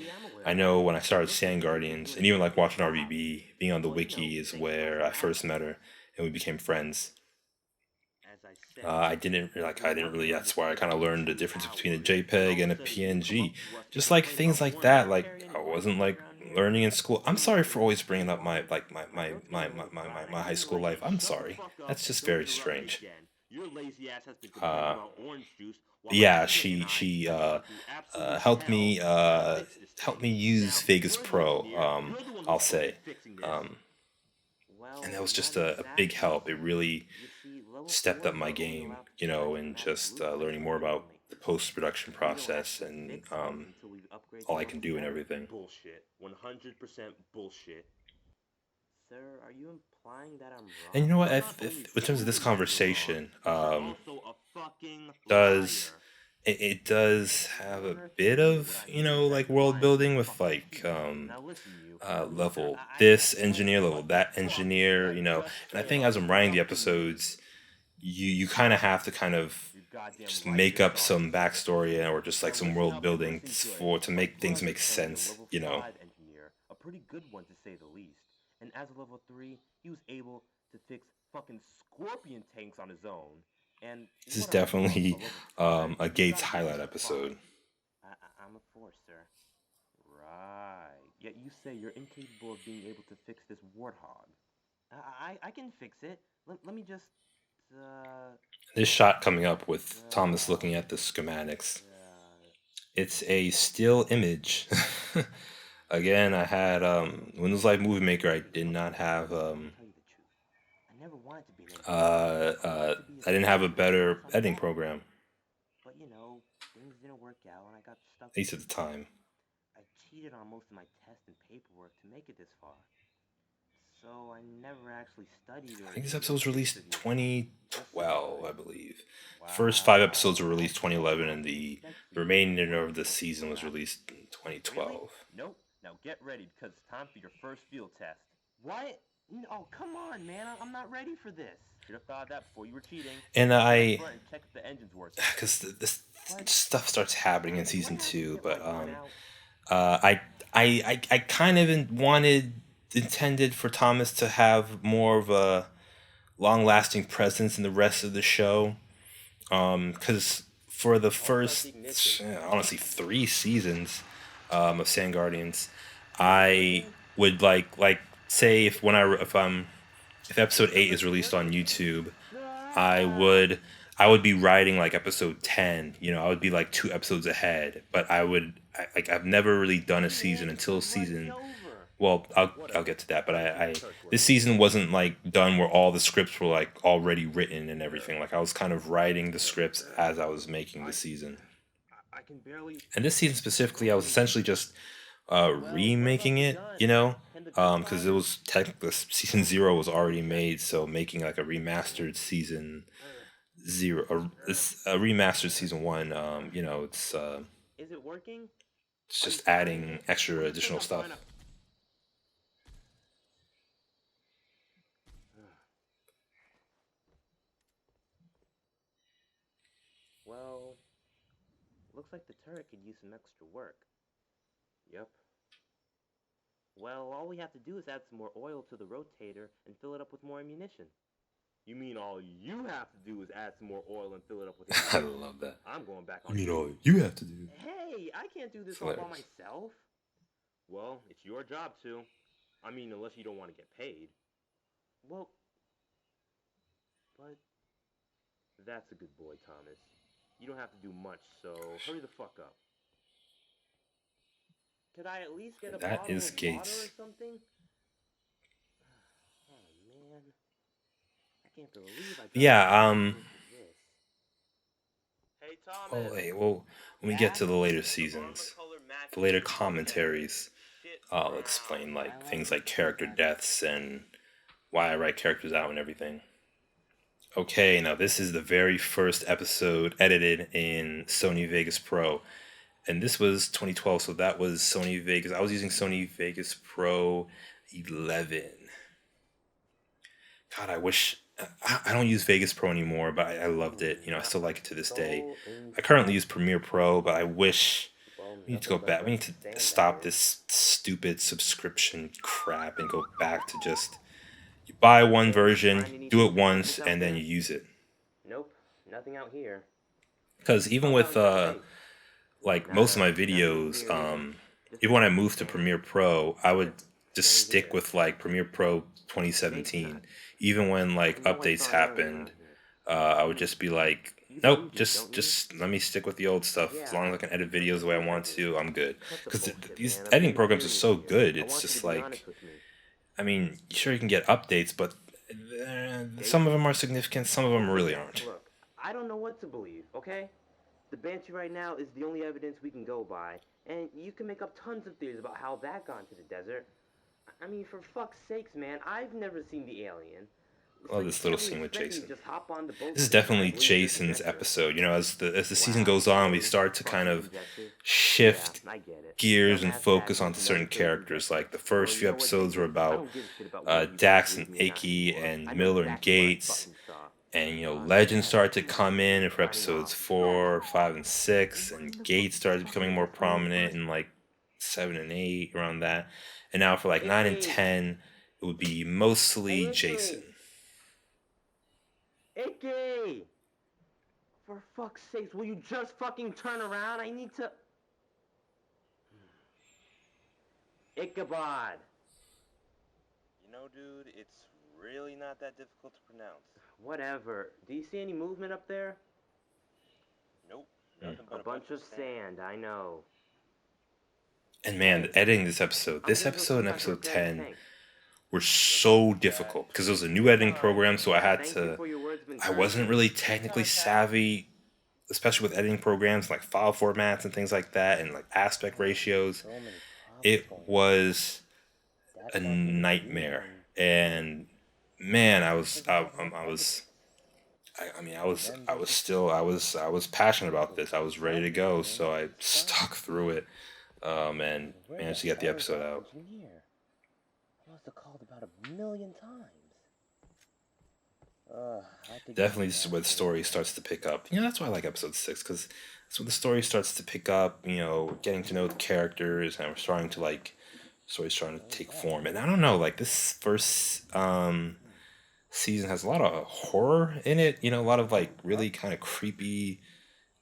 S1: I know when I started Sandguardians, and even like watching RVB, being on the wiki is where I first met her, and we became friends. I didn't really. That's why I kind of learned the difference between a JPEG and a PNG, just like things like that. Like, I wasn't like learning in school. I'm sorry for always bringing up my like my high school life. I'm sorry. That's just very strange.
S3: Your lazy ass has been complaining
S1: Uh,
S3: about orange juice while
S1: yeah,
S3: Martina and I
S1: she
S3: have gone through absolute
S1: helped
S3: hell
S1: me
S3: trying to fix this
S1: helped
S3: thing.
S1: me use
S3: Now,
S1: Vegas
S3: you're the
S1: Pro.
S3: engineer. You're the one
S1: I'll
S3: who's supposed to
S1: say.
S3: be fixing this.
S1: Um, and that
S3: Well,
S1: was just
S3: not
S1: a big
S3: exactly.
S1: help. It really
S3: You see, level
S1: stepped
S3: 4
S1: up my
S3: is only
S1: game,
S3: allowed to charge
S1: and
S3: for that
S1: just
S3: blue light
S1: learning
S3: the
S1: more
S3: radio
S1: about the
S3: makes.
S1: post-production
S3: We don't
S1: process,
S3: actually
S1: and
S3: fix things until we upgrade
S1: all
S3: the
S1: I can do and
S3: level 4.
S1: everything.
S3: Bullshit. 100% bullshit. Sir, are you implying that I'm
S1: And
S3: wrong?
S1: you know what?
S3: I'm not only
S1: If in terms of this
S3: proving that you're wrong,
S1: conversation,
S3: but you're also a fucking
S1: does
S3: liar.
S1: it does have
S3: What
S1: a
S3: on earth
S1: bit
S3: do you mean?
S1: of
S3: What I mean is that
S1: like
S3: you're
S1: world
S3: lying,
S1: building
S3: you
S1: with
S3: fucking
S1: like
S3: idiot. Now listen, you. Look, sir,
S1: level
S3: I
S1: this
S3: don't
S1: engineer, level
S3: what the
S1: that
S3: fuck
S1: engineer,
S3: I just
S1: and I
S3: said.
S1: think
S3: Are
S1: as
S3: you
S1: I'm writing the
S3: fucking me?
S1: episodes, you kind of have to kind of
S3: You're goddamn
S1: just
S3: right,
S1: make
S3: you're
S1: up
S3: sorry.
S1: some backstory, or just
S3: Now
S1: like some
S3: listen
S1: world
S3: up and
S1: building
S3: listen
S1: for
S3: good.
S1: to
S3: My
S1: make things
S3: brother
S1: make
S3: trained a
S1: sense,
S3: level 5 engineer, a pretty good one to say the least. And as a level 3, he was able to fix fucking scorpion tanks on his own. And
S1: This is
S3: what are you,
S1: definitely
S3: level 5?
S1: a
S3: You
S1: Gates
S3: gotta be
S1: highlight
S3: level 5.
S1: episode.
S3: I'm a 4, sir. Right. Yet you say you're incapable of being able to fix this warthog. I can fix it. Let me just,
S1: This shot coming up with Thomas looking at the schematics. It's a still image. Again, I had Windows Live Movie Maker. I did not have
S3: tell you the truth. I never wanted to be an engineer.
S1: I didn't have a better editing program,
S3: But you know, things didn't work out and I got stuck.
S1: at least at the time.
S3: I cheated on most of my tests and paperwork to make it this far. So I never actually studied or
S1: I think this episode was released
S3: researched the
S1: 2012, I believe.
S3: Wow.
S1: The first 5 episodes were released 2011, and the remaining of the season was released in 2012.
S3: Really? Nope. Now get ready because it's time for your first field test. What? Oh, come on, man. I'm not ready for this. Should have thought of that before you were cheating.
S1: And
S3: Check if the engine's working.
S1: because this stuff starts happening in season 2, but
S3: Like,
S1: I I kind of intended for Thomas to have more of a long lasting presence in the rest of the show. Because for the first, honestly, 3 seasons of Sandguardians, I would say if if episode 8 is released on YouTube, I would I would be writing like episode 10. I would be like 2 episodes ahead. But I've never really done a season until season. Well, I'll get to that. But this season wasn't like done where all the scripts were like already written and everything. Like I was kind of writing the scripts as I was making the season.
S3: I can barely.
S1: And this season specifically, I was essentially just remaking it, because it was technically season 0 was already made, so making like a remastered season 0, a remastered season 1,
S3: Is it working?
S1: it's
S3: Are you
S1: just
S3: finding
S1: adding
S3: it?
S1: extra
S3: What do you think
S1: additional
S3: I'm
S1: stuff.
S3: trying to? Well, looks like the turret could use some extra work. Yep. Well, all we have to do is add some more oil to the rotator and fill it up with more ammunition. You mean all you have to do is add some more oil and fill it up with
S1: I
S3: ammunition?
S1: love that.
S3: I'm going back
S1: You
S3: on
S1: mean
S3: you.
S1: all you have to do?
S3: Hey, I can't do this
S1: It's
S3: all by
S1: hilarious.
S3: myself. Well, it's your job to. I mean, unless you don't want to get paid. Well, but that's a good boy, Thomas. You don't have to do much, so hurry the fuck up. Could I at least get a
S1: That
S3: bottle
S1: is
S3: of water
S1: Gates.
S3: or something? Oh man, I can't believe I got
S1: Yeah.
S3: into this. Hey
S1: Oh,
S3: Thomas.
S1: wait. Well, when we get
S3: Yeah?
S1: to the later
S3: The
S1: seasons,
S3: Armacolor
S1: the
S3: matches
S1: later
S3: your boat head.
S1: commentaries,
S3: Shit
S1: I'll
S3: brown.
S1: explain
S3: I
S1: like
S3: like
S1: things
S3: it.
S1: like character
S3: That's
S1: deaths and why I write characters out and everything. Okay, now this is the very first episode edited in Sony Vegas Pro. And this was 2012, so that was Sony Vegas. I was using Sony Vegas Pro 11. God, I wish. I don't use Vegas Pro anymore, but I loved it. I still like it to this day.
S3: so
S1: I currently use Premiere Pro, but I wish
S3: well,
S1: we need to go
S3: nothing
S1: back.
S3: better
S1: We need
S3: than
S1: to
S3: stand
S1: stop
S3: at it.
S1: this stupid subscription crap and go back to just you buy one
S3: Hey,
S1: version,
S3: find
S1: do
S3: anything
S1: it once,
S3: suspicious out
S1: and then
S3: there?
S1: you use it.
S3: Nope, nothing out here.
S1: Because even
S3: How about
S1: with
S3: in South Bay?
S1: like most of
S3: Nah,
S1: my
S3: nothing
S1: videos,
S3: here either. Just
S1: even
S3: a
S1: when I
S3: bunch of
S1: moved to
S3: sand.
S1: Premiere Pro, I would just
S3: Same
S1: stick
S3: here.
S1: with like Premiere Pro
S3: Maybe
S1: 2017.
S3: not.
S1: Even when
S3: I
S1: like
S3: know I
S1: updates
S3: saw an alien
S1: happened,
S3: around here.
S1: I would just be like,
S3: You
S1: nope,
S3: believe me,
S1: just
S3: don't you?
S1: just let me stick with the old stuff. As long as
S3: Yeah.
S1: I can edit videos the way I want to, I'm good.
S3: Cut the
S1: Because
S3: bullshit,
S1: these
S3: man. I'm
S1: editing
S3: being
S1: programs are
S3: serious
S1: so
S3: here.
S1: good.
S3: I
S1: It's
S3: want you
S1: just
S3: to be
S1: like,
S3: honest with me.
S1: I mean, sure you can get updates, but some of them are significant, some of them really aren't.
S3: Look, I don't know what to believe, okay? The Banshee right now is the only evidence we can go by, and you can make up tons of theories about how that got into the desert. I mean, for fuck's sakes, man, I've never seen the alien. So
S1: Love
S3: you
S1: this little
S3: can't really
S1: scene with
S3: expect me to
S1: Jason.
S3: just hop on the boat
S1: This is
S3: to the
S1: definitely
S3: side where you're
S1: Jason's
S3: conjecture.
S1: episode. As the season
S3: Wow,
S1: goes on, we
S3: really?
S1: start to
S3: Fucking
S1: kind of
S3: conjecture?
S1: shift
S3: Yeah, I get it.
S1: gears and
S3: Dumbass
S1: focus
S3: tactics
S1: onto
S3: and
S1: certain
S3: arbitrary
S1: characters.
S3: conjecture.
S1: Like the first
S3: Well,
S1: few
S3: you know what,
S1: episodes were
S3: Jason? I
S1: about
S3: don't give a shit about whether you
S1: Dax
S3: believe
S1: and
S3: me or not
S1: Icky
S3: anymore. I
S1: and
S3: know
S1: Miller and
S3: exactly what I
S1: Gates,
S3: fucking saw.
S1: and
S3: Oh,
S1: Legend
S3: yeah,
S1: started to
S3: come on,
S1: come in
S3: you're
S1: for
S3: fighting
S1: episodes
S3: off.
S1: 4, 5, and 6,
S3: What in
S1: and
S3: the fuck
S1: Gates
S3: are you
S1: started becoming
S3: talking
S1: more
S3: about? That's only the
S1: prominent
S3: first.
S1: in like 7 and 8, around that. And now for like 9 and
S3: Icky!
S1: 10, it would be
S3: Hey,
S1: mostly
S3: Icky!
S1: Jason.
S3: Icky! For fuck's sakes, will you just fucking turn around? I need to... Ichabod!
S2: You know, dude, it's really not that difficult to pronounce.
S3: Whatever. Do you see any movement up there?
S2: Nope,
S1: Hmm.
S2: nothing but
S3: A bunch of sand, I know.
S1: And man,
S3: Hey,
S1: editing this episode,
S3: I'm gonna go see
S1: and
S3: if I can
S1: episode
S3: repair the
S1: 10
S3: tank.
S1: were so difficult because it was a new editing program, so
S3: Thank you for your words of
S1: I wasn't
S3: encouragement.
S1: really technically savvy, especially with editing programs like file formats and things like that, and like aspect ratios. It was a nightmare, and man, I was passionate about this. I was ready to go, so I stuck through it, and managed to get the episode out.
S3: I must have called about 1,000,000 times.
S1: Definitely, this is where the story starts to pick up. That's why I like episode 6, because So the story starts to pick up, getting to know the characters, and we're starting to like, story's starting to take form. And I don't know, like this first season has a lot of horror in it. A lot of like really kind of creepy,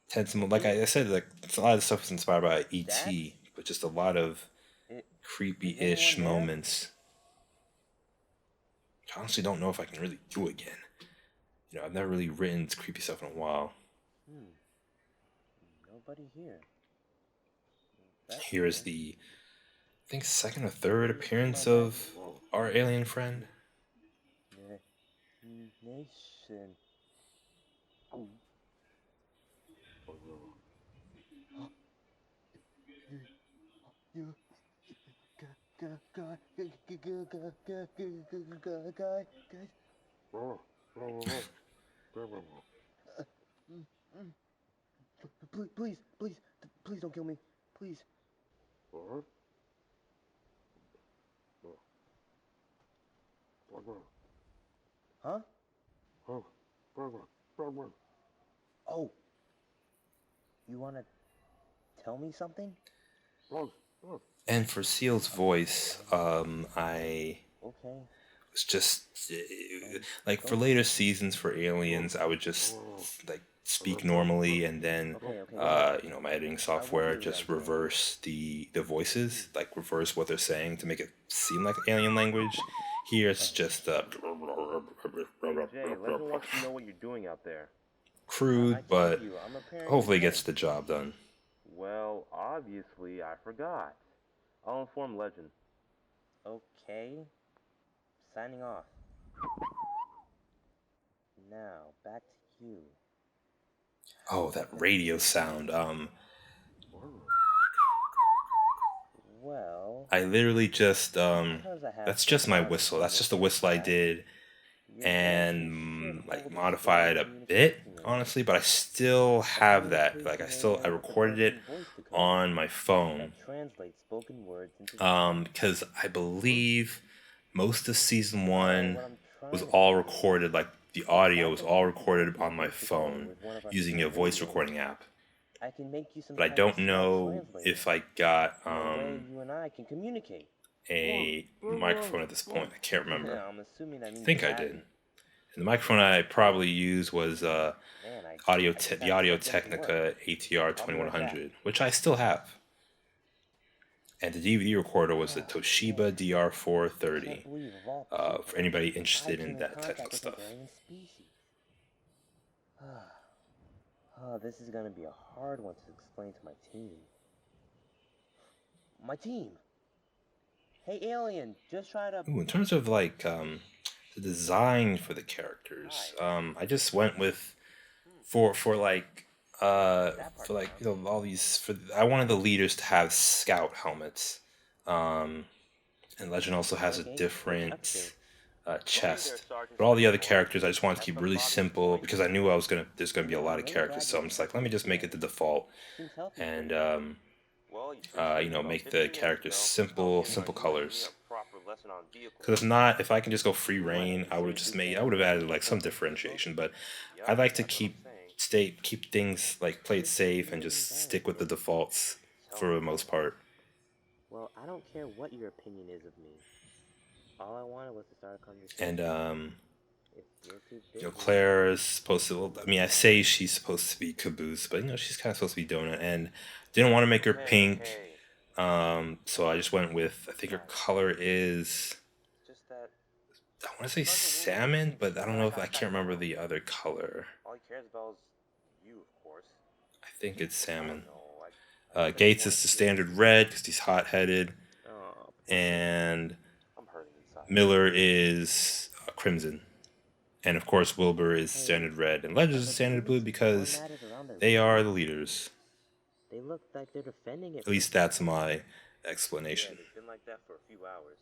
S1: tense. Like I said, like a lot of the stuff is inspired by E.T., but just a lot of
S3: I- is
S1: creepy-ish
S3: anyone there?
S1: moments. I honestly don't know if I can really do again. I've never really written creepy stuff in a while.
S3: Hmm. Nobody here. That's
S1: Here is
S3: weird.
S1: the, I think, second or third appearance of our alien friend.
S3: Nation. You, guys. Please don't kill me. Please. Huh? Oh, you wanna tell me something?
S1: And for Seal's voice, I
S3: Okay.
S1: was just like for later seasons for aliens, I would just like speak normally, and then
S3: Okay.
S1: my editing
S3: I won't
S1: software
S3: do that
S1: just
S3: again.
S1: reverse the voices, like reverse what they're saying to make it seem like alien language. Here it's just
S3: Jay, Legend wants to know what you're doing out there. I
S1: crude,
S3: told
S1: but
S3: you, I'm a parent
S1: hopefully it
S3: today.
S1: gets the job done.
S3: Well, obviously, I forgot. I'll inform Legend. Okay. Signing off. Now, back to you.
S1: Oh, that radio sound.
S3: Well,
S1: I literally just
S3: because I have
S1: that's
S3: some
S1: just my
S3: private
S1: whistle. That's just a
S3: information
S1: whistle I
S3: that
S1: did
S3: your
S1: and
S3: voices should
S1: like
S3: hold a
S1: modified
S3: strong
S1: a bit,
S3: communication range.
S1: honestly, but I still
S3: A
S1: have that. Like
S3: communication
S1: I
S3: area with a
S1: recorded it
S3: built-in voice decoder
S1: on my phone.
S3: that translates spoken words into sound.
S1: Because I believe most of season
S3: So
S1: one
S3: what I'm
S1: was
S3: trying to
S1: all
S3: say is,
S1: recorded, like the audio
S3: back
S1: was
S3: in
S1: all
S3: 2020
S1: recorded on my
S3: voice decoder
S1: phone
S3: with one of our
S1: using a
S3: smart
S1: voice
S3: radios,
S1: recording app.
S3: I can make you some
S1: But I
S3: type of
S1: don't
S3: smart
S1: know
S3: translator.
S1: if I got
S3: In a way, you and I can communicate.
S1: a microphone at this point. I can't remember.
S3: I'm assuming that
S1: I
S3: means
S1: think
S3: you're
S1: I did.
S3: happy.
S1: And the microphone I probably used was
S3: Man, I guess
S1: The
S3: I have to
S1: Audio
S3: start getting to work.
S1: Technica ATR
S3: I'll be right back.
S1: 2100, which I still have. And the DVD recorder was the Toshiba
S3: Man, I can't
S1: DR430.
S3: believe of all
S1: For
S3: people,
S1: anybody
S3: I
S1: interested
S3: came
S1: in
S3: in
S1: that
S3: contact
S1: technical
S3: with an
S1: stuff.
S3: alien species. Oh, this is gonna be a hard one to explain to my team. My team! Hey alien, just try to...
S1: Ooh, in terms of like the design for the characters, I just went with for like
S3: That part
S1: for like
S3: down.
S1: all these for I wanted the leaders to have scout helmets. And Legend also has a
S3: Okay,
S1: different
S3: productive.
S1: chest. But all the other characters I just wanted to keep really simple because I knew there's gonna be a lot of
S3: Late
S1: characters, so I'm just
S3: graduation
S1: like, let me just make it the default
S3: seems healthy for
S1: and
S3: you.
S1: make the characters simple colors.
S3: Lesson on vehicles.
S1: Because if I can just go free reign, I would have added like some differentiation. But I like to keep things like play it safe and just stick with the defaults for the most part.
S3: Well, I don't care what your opinion is of me. All I wanted was to start a
S1: And
S3: conversation. If you're too busy,
S1: Claire is supposed to. Well, I mean, I say she's supposed to be Caboose, but she's kind of supposed to be Donut, and didn't want to make her pink. So I just went with. I think her color is.
S3: just that
S1: I want to say salmon, but I don't know if I can't remember the other color.
S3: all he cares about is you, of course.
S1: I think it's salmon.
S3: No, I
S1: Gates is the standard red because he's hot-headed,
S3: Oh,
S1: and
S3: I'm hurting inside.
S1: Miller is crimson, and of course Wilbur is standard red, and Ledger is standard blue because they are the leaders.
S3: They look like they're defending it.
S1: At least that's my
S3: Yeah,
S1: explanation.
S3: they've been like that for a few hours.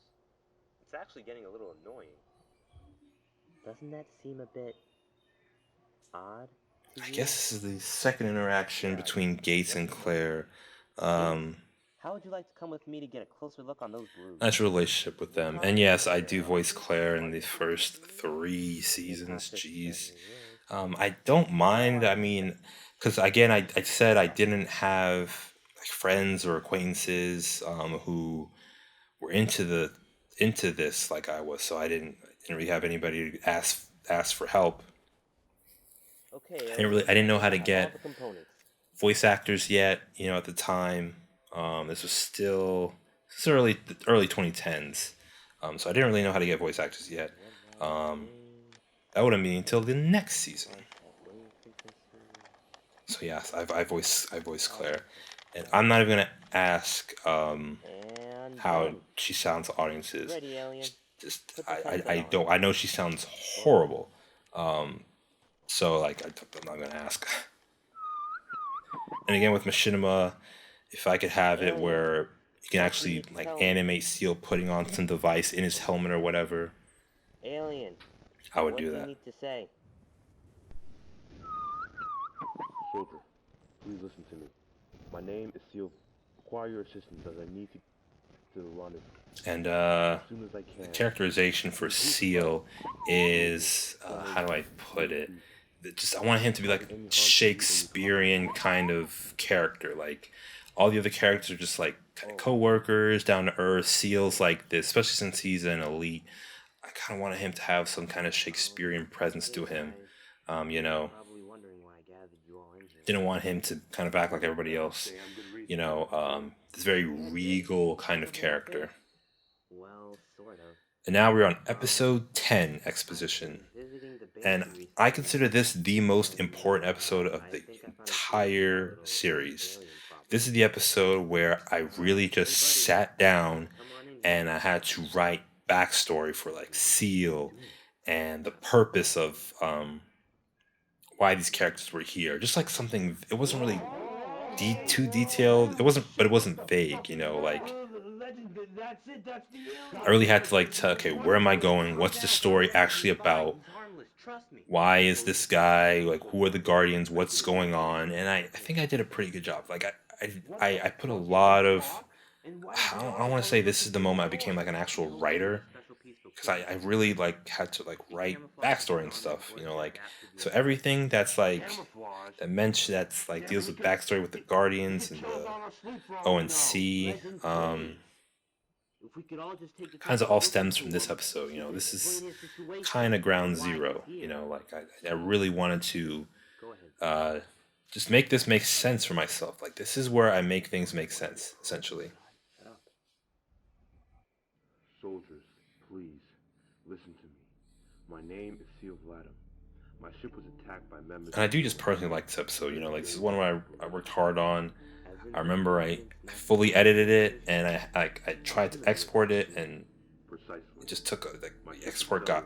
S3: It's actually getting a little annoying. Doesn't that seem a bit odd to
S1: I
S3: you?
S1: guess this is the second interaction between Gates and Claire.
S3: How would you like to come with me to get a closer look on those blues?
S1: Nice relationship with them, and yes, I do voice Claire in the first 3 seasons. Jeez. I don't mind. I mean, because again, I said I didn't have like friends or acquaintances who were into this like I was, so I didn't really have anybody to ask for help.
S3: Okay,
S1: I
S3: Alien.
S1: didn't know
S3: I
S1: how to
S3: have all
S1: get
S3: the components.
S1: voice actors yet. At the time, this was early 2010s, so I didn't really know how to get voice actors yet.
S3: What about
S1: Um,
S3: this?
S1: that wouldn't be until the next season.
S3: Contact wave frequency.
S1: So yes, I voice Claire, and
S3: Contact.
S1: I'm not even gonna ask
S3: And
S1: how
S3: done.
S1: she sounds to audiences.
S3: Ready, Alien.
S1: Just
S3: Put this headset
S1: I
S3: on.
S1: don't I know she sounds
S3: Go ahead.
S1: horrible. So like I'm not gonna ask. And again with Machinima, if I could have it
S3: Alien.
S1: where you can
S3: What do you
S1: actually
S3: need to
S1: like
S3: tell me?
S1: animate Seal putting on some device in his helmet or whatever,
S3: Alien.
S1: I would
S3: What
S1: do
S3: do you
S1: that.
S3: need to say?
S2: Soldier, please listen to me. My name is Seal. Require your assistance as I need to the rendezvous
S1: And
S2: as soon as I
S1: the
S2: can.
S1: characterization for Seal is how do I put it? Just I want him to be like a Shakespearean kind of character. Like all the other characters are just like kind of co-workers, down to earth. Seal's like this, especially since he's an elite. I kind of wanted him to have some kind of Shakespearean presence to him.
S3: Probably wondering why I gathered you all in here.
S1: Didn't want him to kind of act like everybody else. This very regal kind of character.
S3: Well, sort of.
S1: And now we're on episode 10, Exposition. And I consider this the most important episode of the entire series. This is the episode where I really just sat down and I had to write backstory for like Seal and the purpose of why these characters were here. Just like something, it wasn't really too detailed. But it wasn't vague. Like I really had to like tell, okay, where am I going? What's the story actually about? Why is this guy like? Who are the Guardians? What's going on? And I think I did a pretty good job. Like I put a lot of. I don't want to say this is the moment I became like an actual writer, because I really like had to like write backstory and stuff. Like so everything that's like that's like deals with backstory with the Guardians and the ONC. Kinds of all stems from this episode. This is kind of ground zero. Like I really wanted to uh, just make this make sense for myself. Like this is where I make things make sense, essentially.
S2: Soldiers, please listen to me. My name is Seal Vladim. My ship was attacked by members.
S1: And I do just personally like this episode. Like this is one where I worked hard on. I remember I fully edited it and I tried to export it, and it just took the export got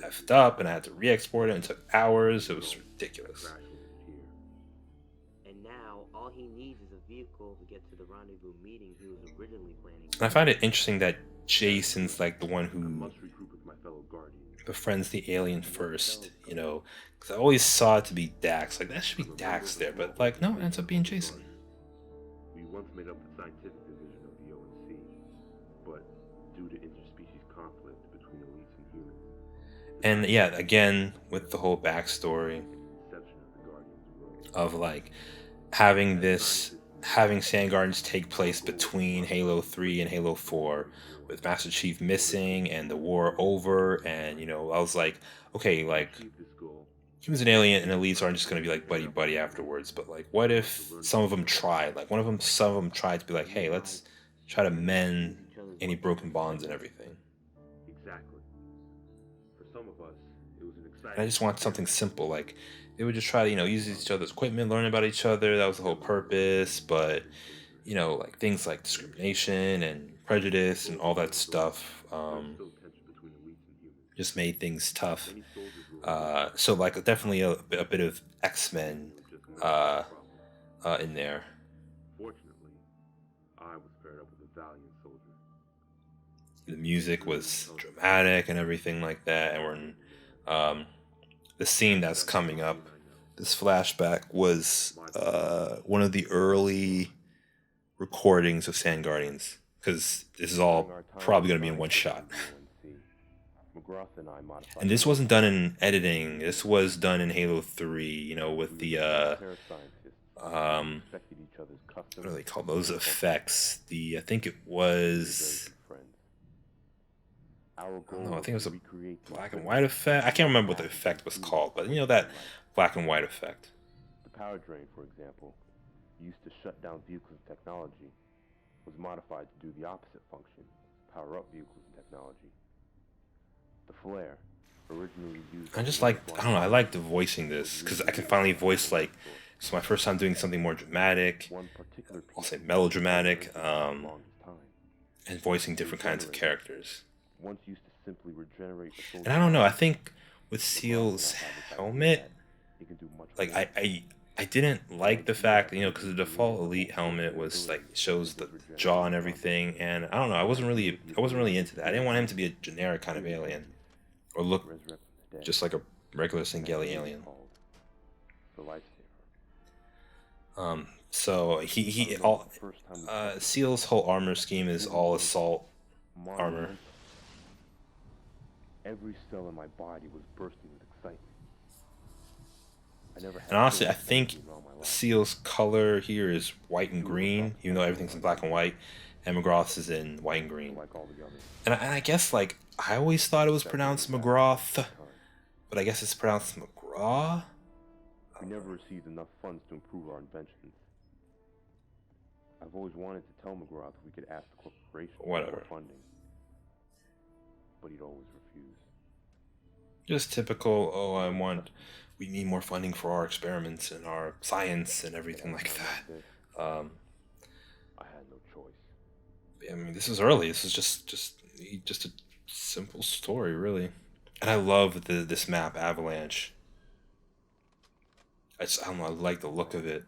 S1: effed up and I had to re-export it, and it took hours. It was ridiculous.
S3: And now all he needs is a vehicle to get to the rendezvous meeting he was originally planning.
S1: And I find it interesting that Jason's like the one who
S2: Must regroup with my fellow guardians.
S1: befriends the alien first, because I always saw it to be Dax. Like that should be Dax there, but like no, it ends up being Jason.
S2: We once made up the scientific division of the ONC, but due to interspecies conflict between elites and humans.
S1: And yeah, again with the whole backstory
S2: Inception of the Guardians
S1: of like having Sandguardians take place between Halo 3 and Halo 4, with Master Chief missing and the war over, and I was like, okay, like humans and alien and elites aren't just gonna be like buddy buddy afterwards, but like what if some of them tried, like some of them tried to be like, hey, let's try to mend any broken bonds and everything.
S2: Exactly. For some of us, it was an exciting.
S1: And I just want something simple, like they would just try to use each other's equipment, learn about each other. That was the whole purpose. But like things like discrimination and prejudice and all that stuff just made things tough. So like definitely a bit of X-Men in there.
S2: Fortunately, I was paired up with a valiant soldier.
S1: The music was dramatic and everything like that, and we're in the scene that's coming up. This flashback was one of the early recordings of Sandguardians, because this is all probably going to be in one shot.
S2: McGrath and I modified.
S1: And this wasn't done in editing. This was done in Halo 3, you know, with the
S2: Respected each other's customs.
S1: what do they call those effects? I think it was,
S2: Our
S1: I
S2: goal
S1: don't know, I think it was a
S2: recreate the
S1: black and white effect. I can't remember what the effect was called, but you know that black and white effect.
S2: The power drain, for example, used to shut down vehicles and technology, was modified to do the opposite function, power up vehicles and technology. The flare, originally used...
S1: I just like, I don't know, I like the voicing this, because I can finally voice, like, it's my first time doing something more dramatic, I'll say melodramatic, and voicing different kinds of characters.
S2: Once used to simply regenerate the
S1: And I don't know, I think with Seal's helmet, like, I didn't like the fact, you know, because the default Elite helmet was, like, shows the jaw and everything, and I don't know, I wasn't really into that. I didn't want him to be a generic kind of alien, or look just like a regular Singeli alien. So Seal's whole armor scheme is all assault armor.
S2: Every cell in my body was bursting with excitement.
S1: And honestly, I think Seal's color here is white and green, even though everything's in black and white, and McGrath's is in white and green. And I guess, like, I always thought it was pronounced McGrath, but I guess it's pronounced McGraw?
S2: We never received enough funds to improve our inventions. I've always wanted to tell McGrath we could ask the corporation for more funding, but he'd always refuse.
S1: Just typical, we need more funding for our experiments and our science and everything like that.
S2: I had no choice.
S1: I mean, this is early. This is just a simple story, really. And I love this map, Avalanche. I don't know, I like the look of it.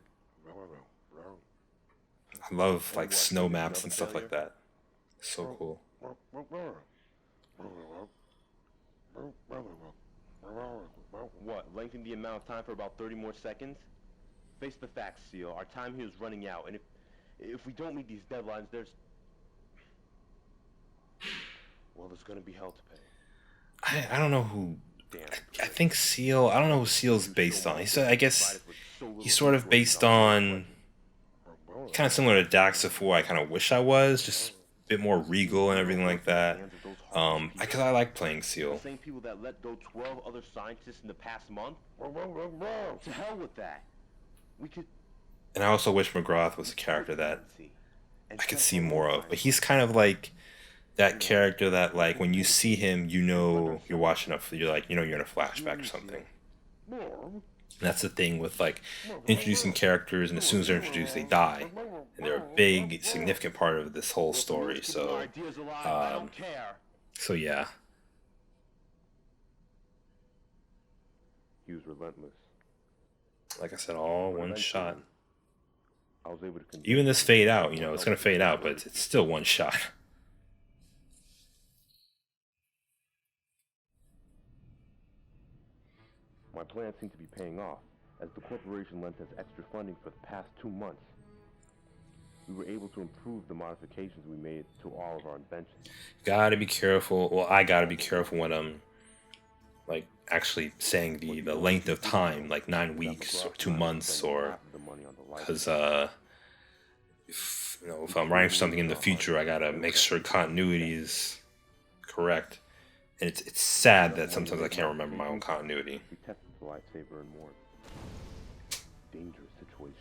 S1: I love, like, snow maps and stuff like that. So cool.
S3: What, lengthen the amount of time for about 30 more seconds? Face the facts, Seal. Our time here is running out, and if we don't meet these deadlines, there's gonna be hell to pay.
S1: I don't know who... I think Seal... I don't know who Seal's based on. I guess he's sort of based on... kind of similar to Daxafor. I kind of wish I was. Just a bit more regal and everything like that. Because I like playing Seal.
S3: The same people that let go 12 other scientists in the past month? To hell with that. We could...
S1: And I also wish McGrath was a character that I could see more of. But he's kind of like that character that, like, when you see him, you know you're watching you're like, you know, you're in a flashback or something. And that's the thing with, like, introducing characters, and as soon as they're introduced, they die. And they're a big, significant part of this whole story. So yeah.
S2: He was relentless.
S1: Like I said, all one shot.
S2: I was able to
S1: Even this fade out, you know, it's going to fade out, but it's still one shot.
S2: My plan seemed to be paying off, as the corporation lent us extra funding for the past 2 months. We were able to improve the modifications we made to all of our inventions.
S1: Gotta be careful. Well, I gotta be careful when I'm, like, actually saying the length of time, like 9 weeks or 2 months, or because if I'm writing for something in the future, I gotta make sure continuity is correct. And it's sad that sometimes I can't remember my own continuity.
S2: We tested the lifesaver in more dangerous situations.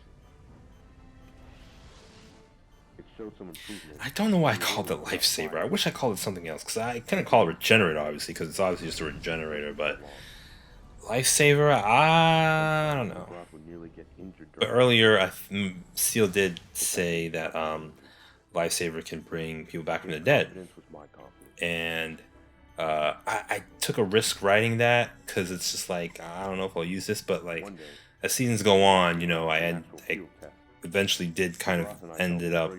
S2: It showed some improvement.
S1: I don't know why I called it lifesaver. I wish I called it something else, because I couldn't call it regenerator, obviously, because it's obviously just a regenerator, but lifesaver, I don't know. But earlier, Seal did say that lifesaver can bring people back from the dead, and I took a risk writing that, because it's just like, I don't know if I'll use this, but, like, as seasons go on, you know, I eventually did kind of ended up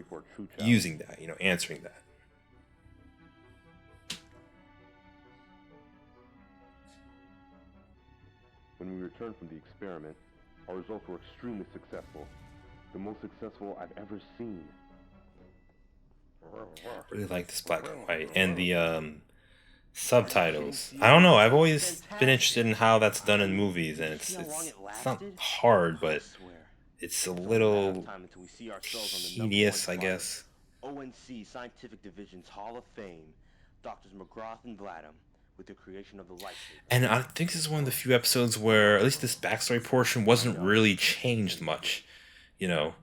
S1: using that, you know, answering that.
S2: When we returned from the experiment, our results were extremely successful. The most successful I've ever seen.
S1: Really like this black and white, and Subtitles. I don't know. I've always been interested in how that's done in movies, and it's not hard, but it's a little tedious, I guess.
S3: ONC Scientific Division's Hall of Fame, Doctors McGrath and Bladham, with the creation of the lightsaber.
S1: And I think this is one of the few episodes where, at least this backstory portion, wasn't really changed much. You know.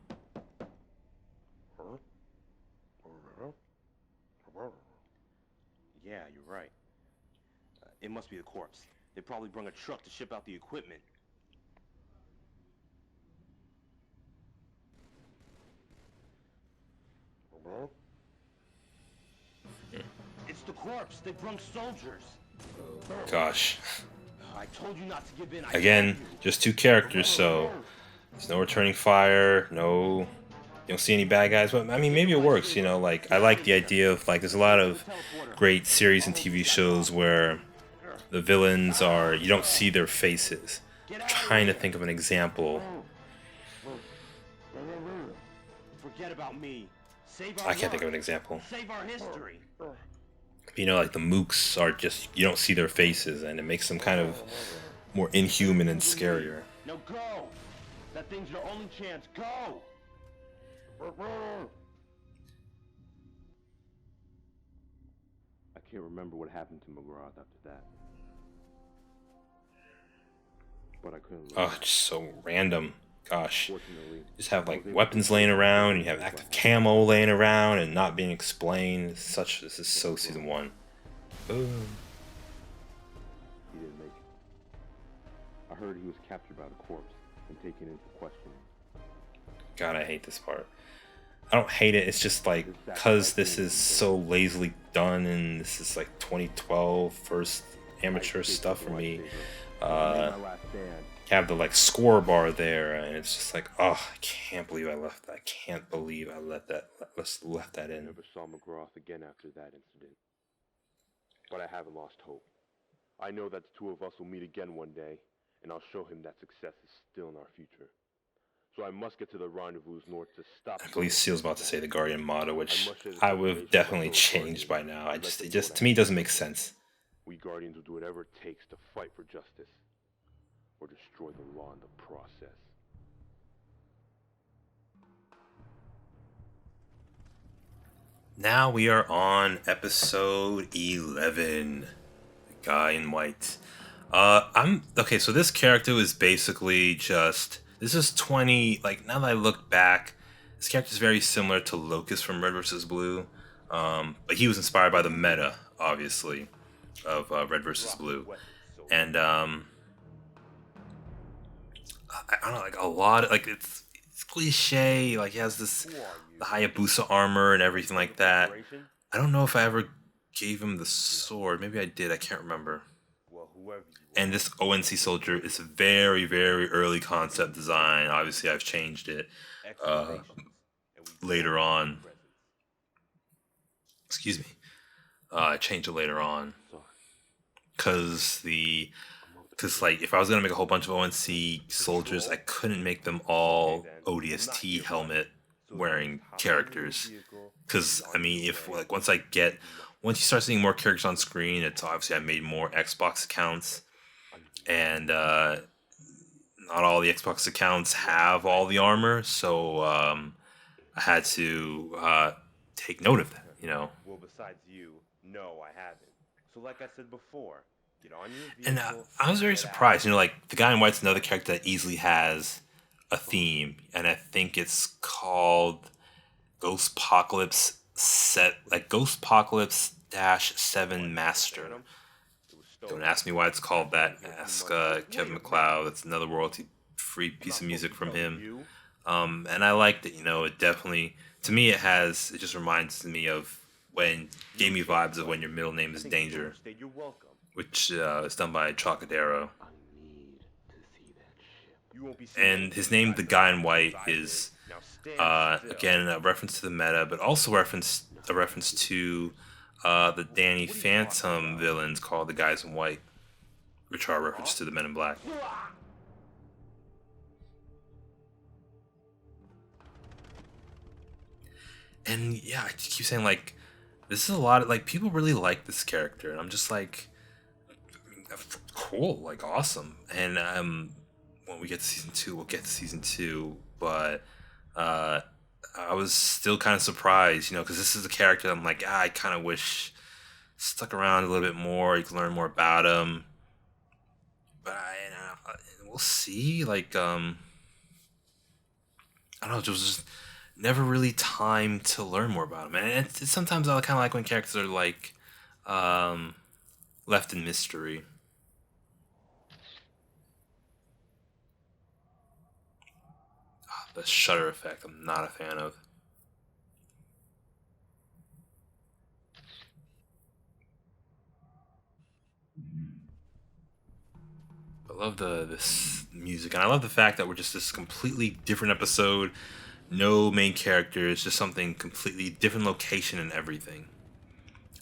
S3: Yeah, you're right. It must be the corpse. They probably brung a truck to ship out the equipment. It's the corpse. They brung soldiers.
S1: Gosh.
S3: I told you not to give in.
S1: Again, just two characters, so there's no returning fire, no, you don't see any bad guys. But I mean, maybe it works, you know. Like, I like the idea of, like, there's a lot of great series and TV shows where the villains are, you don't see their faces. I'm trying to think of an example.
S3: Forget about me.
S1: I can't think of an example.
S3: Save our history.
S1: You know, like the mooks are just, you don't see their faces, and it makes them kind of more inhuman and scarier.
S3: Now go. That thing's your only chance. Go.
S2: I can't remember what happened to McGrath after that. But I couldn't.
S1: Oh, just so random. Gosh.
S2: Fortunately,
S1: Just have like weapons laying around, and you have active camo laying around and not being explained. This is so season 1. Boom.
S2: he didn't make it. I heard he was captured by the corpse and taken into questioning.
S1: God, I hate this part. I don't hate it, it's just like, because this is so lazily done, and this is like 2012 first amateur stuff for me. Have the like score bar there, and it's just like, oh, I can't believe I left that. I can't believe I left that
S2: I
S1: in.
S2: never saw McGrath again after that incident. But I haven't lost hope. I know that the two of us will meet again one day, and I'll show him that success is still in our future. So I must get to the rendezvous north to stop.
S1: I believe Seal's about to say the Guardian motto, which I would have definitely changed by now. It just to me doesn't make sense.
S2: We Guardians will do whatever it takes to fight for justice, or destroy the law in the process.
S1: Now we are on episode 11, the guy in white. Okay, so this character is basically just, this is 20, like, now that I look back, this character is very similar to Locust from Red vs. Blue, but he was inspired by the meta, obviously, of Red vs. Blue. And I don't know, like, a lot of, like, it's cliche, like, he has this, the Hayabusa armor and everything like that. I don't know if I ever gave him the sword. Maybe I did, I can't remember. And this ONC soldier is a very, very early concept design. Obviously, I've changed it later on. Excuse me. I changed it later on. Because like, if I was going to make a whole bunch of ONC soldiers, I couldn't make them all ODST helmet wearing characters. Because, I mean, if, like, once you start seeing more characters on screen, it's obviously I made more Xbox accounts. And not all the Xbox accounts have all the armor, so I had to take note of that, you know.
S3: Well, besides you, no, I haven't. So like I said before, get on your
S1: And
S3: vehicle.
S1: I was very surprised, you know, like, the guy in white's another character that easily has a theme, and I think it's called Ghostpocalypse -7 Master. Don't ask me why it's called that. Ask Kevin MacLeod. That's another royalty-free piece of music from him. And I liked it, you know, it definitely, to me it just reminds me of gave me vibes of when your middle name is Danger,
S3: You're welcome.
S1: which is done by Chocadero.
S2: I need to see that ship.
S3: You won't be seeing
S1: And his name, the guy in white, is again a reference to the meta, but also a reference to the Danny Phantom villains called the Guys in White, which are a reference to the Men in Black. And yeah, I keep saying, like, This is a lot of like people really like this character, and I'm just like, cool, like awesome. And when we get to season two, we'll get to season two. But uh, I was still kind of surprised, because this is a character I'm like, I kind of wish stuck around a little bit more. You can learn more about him. But we'll see. Like, I don't know, there was just never really time to learn more about him. And sometimes I kind of like when characters are like um, left in mystery. The shutter effect, I'm not a fan of. I love this music, and I love the fact that we're just this completely different episode. No main characters, just something completely different location and everything.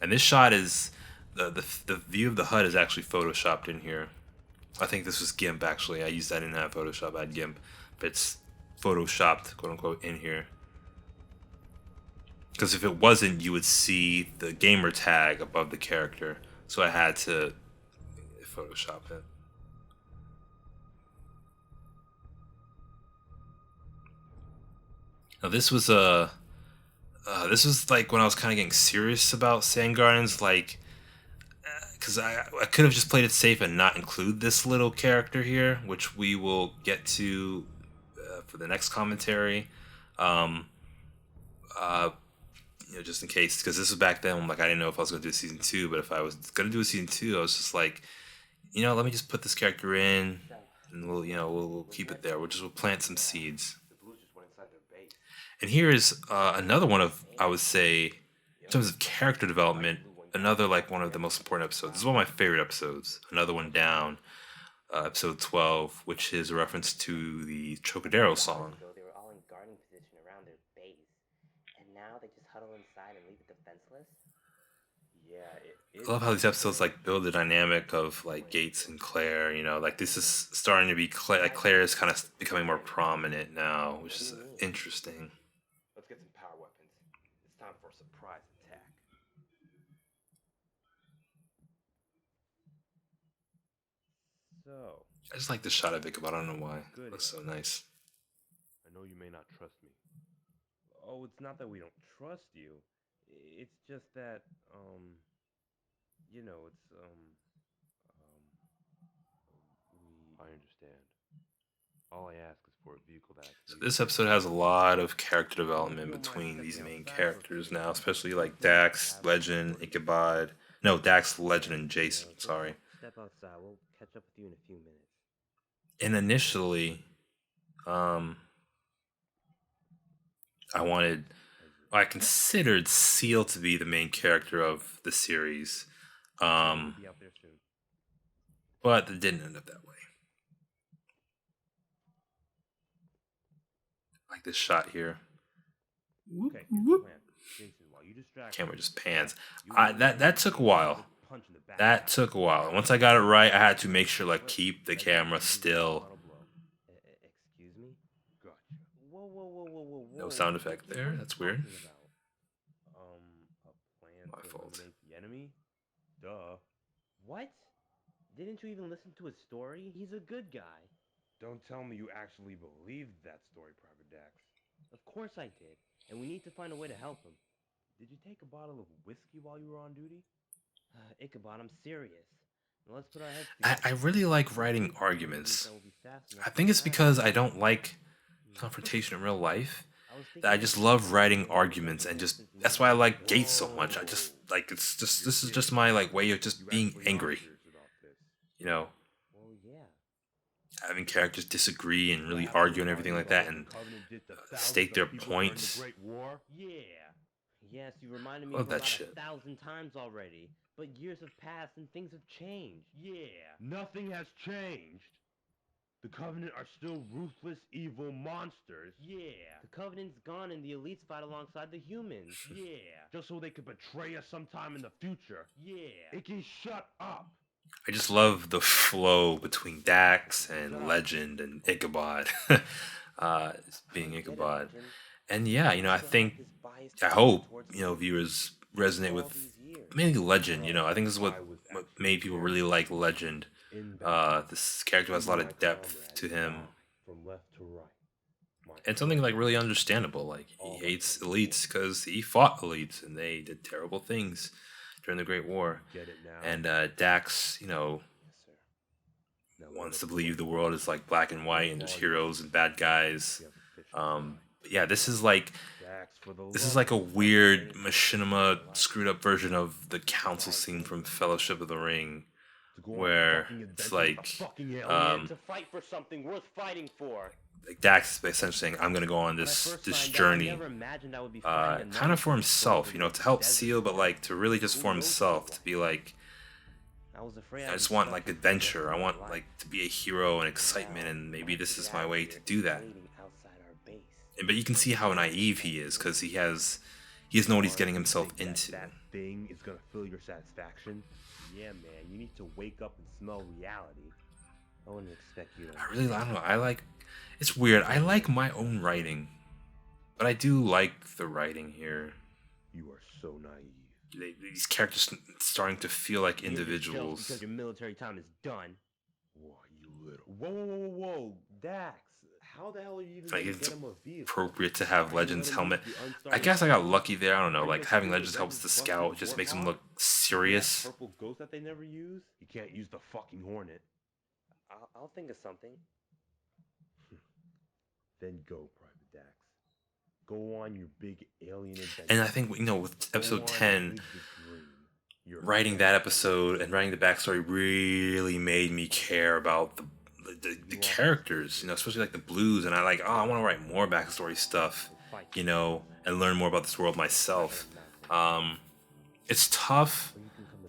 S1: And this shot is the view of the HUD is actually photoshopped in here. I think this was GIMP actually. I didn't have Photoshop, I had GIMP, but it's photoshopped, quote unquote, in here. Because if it wasn't, you would see the gamer tag above the character. So I had to Photoshop it. Now this was like when I was kind of getting serious about Sandguardians, like because I could have just played it safe and not include this little character here, which we will get to for the next commentary. Um, uh, just in case, because this was back then. I'm like, I didn't know if I was going to do season two, but if I was going to do a season two, I was just like, let me just put this character in, and we'll keep it there. We'll plant some seeds. And here is another one of, I would say, in terms of character development, another like one of the most important episodes. This is one of my favorite episodes. Another one down, episode 12, which is a reference to the Trocadero song.
S3: They were all in guarding position around their base, and now they just huddle inside and leave it defenseless. Yeah,
S1: I love how these episodes like build the dynamic of like Gates and Claire. Like this is starting to be like Claire is kind of becoming more prominent now, which is interesting.
S2: Let's get some power weapons. It's time for a surprise attack. So,
S1: I just like the shot of Ichabod. I don't know why. It looks so nice.
S2: I know you may not trust me. Oh, it's not that we don't trust you. It's just that, I understand. All I ask is for a vehicle that...
S1: So this episode has a lot of character development between these main characters now, especially like Dax, Legend, Ichabod. No, Dax, Legend, and Jason. Sorry.
S3: Step outside. We'll catch up with you in a few minutes.
S1: And initially, I considered Seal to be the main character of the series, but it didn't end up that way. Like this shot here. Whoop, whoop. Camera just pans. That took a while. That took a while. Once I got it right, I had to make sure like keep the camera still.
S3: Excuse me? Gotcha. Whoa.
S1: No sound effect there. That's weird.
S2: A plan
S1: My
S2: to
S1: fault.
S2: eliminate the enemy? Duh.
S3: What? Didn't you even listen to his story? He's a good guy.
S2: Don't tell me you actually believed that story, Private Dax.
S3: Of course I did. And we need to find a way to help him.
S2: Did you take a bottle of whiskey while you were on duty?
S3: Ichabod, I'm serious. Now let's put our heads
S1: I
S3: together.
S1: really like writing arguments. I think it's because I don't like confrontation in real life. That I just love writing arguments, and just that's why I like Gates so much. I just like this is just my like way of just being angry.
S3: Well, yeah.
S1: Having characters disagree and really argue and everything like that, and state their points.
S3: Yeah. Yes, you reminded me
S1: Love
S3: of
S1: that
S3: about
S1: shit.
S3: 1,000 times already. But years have passed and things have changed.
S2: Yeah, nothing has changed. The Covenant are still ruthless, evil monsters. Yeah.
S3: The Covenant's gone and the elites fight alongside the humans.
S2: Yeah. Just so they could betray us sometime in the future. Yeah. Icky, shut up.
S1: I just love the flow between Dax and Legend and Ichabod, being Ichabod. And yeah, I hope, viewers resonate with mainly Legend. I think this is what made people really like Legend. This character has a lot of depth to him,
S2: from left to right. My
S1: and something like really understandable. Like he hates elites because he fought elites and they did terrible things during the Great War.
S2: get it now?
S1: And Dax,
S2: Yes, sir. Now
S1: wants to believe the world is like black and white and there's heroes and bad guys. But yeah, this is like a weird machinima screwed up version of the council scene from Fellowship of the Ring, where it's
S3: To fight for something worth fighting for.
S1: like Dax is essentially saying, "I'm gonna go on this journey, kind of for himself, to help Seal, but like to really just for himself, to be like, I just want like adventure. I want like to be a hero and excitement, and maybe this is my way to do that." But you can see how naive he is because he doesn't know what he's getting himself into.
S2: That thing is gonna fill your satisfaction. Yeah, man, you need to wake up and smell reality. I wouldn't expect you to.
S1: I don't know. It's weird. I like my own writing, but I do like the writing here.
S2: You are so naive.
S1: These characters starting to feel like individuals.
S3: Because your military time is done.
S2: Whoa, you little. Whoa, Dax. How the hell are you even
S1: Like,
S2: gonna
S1: it's
S2: get him a vehicle?
S1: appropriate to have Legends helmet. I guess I got lucky there. I don't know. Like having Legends helmets the scout just makes him look serious.
S2: Purple ghost that they never use. You can't use the fucking Hornet.
S3: I'll think of something.
S2: Then go, Private Dax. Go on your big alien adventure.
S1: And I think with episode
S2: Go on
S1: 10,
S2: and live the dream. You're
S1: writing that episode and writing the backstory really made me care about the characters, especially like the Blues, and I want to write more backstory stuff, and learn more about this world myself. It's tough,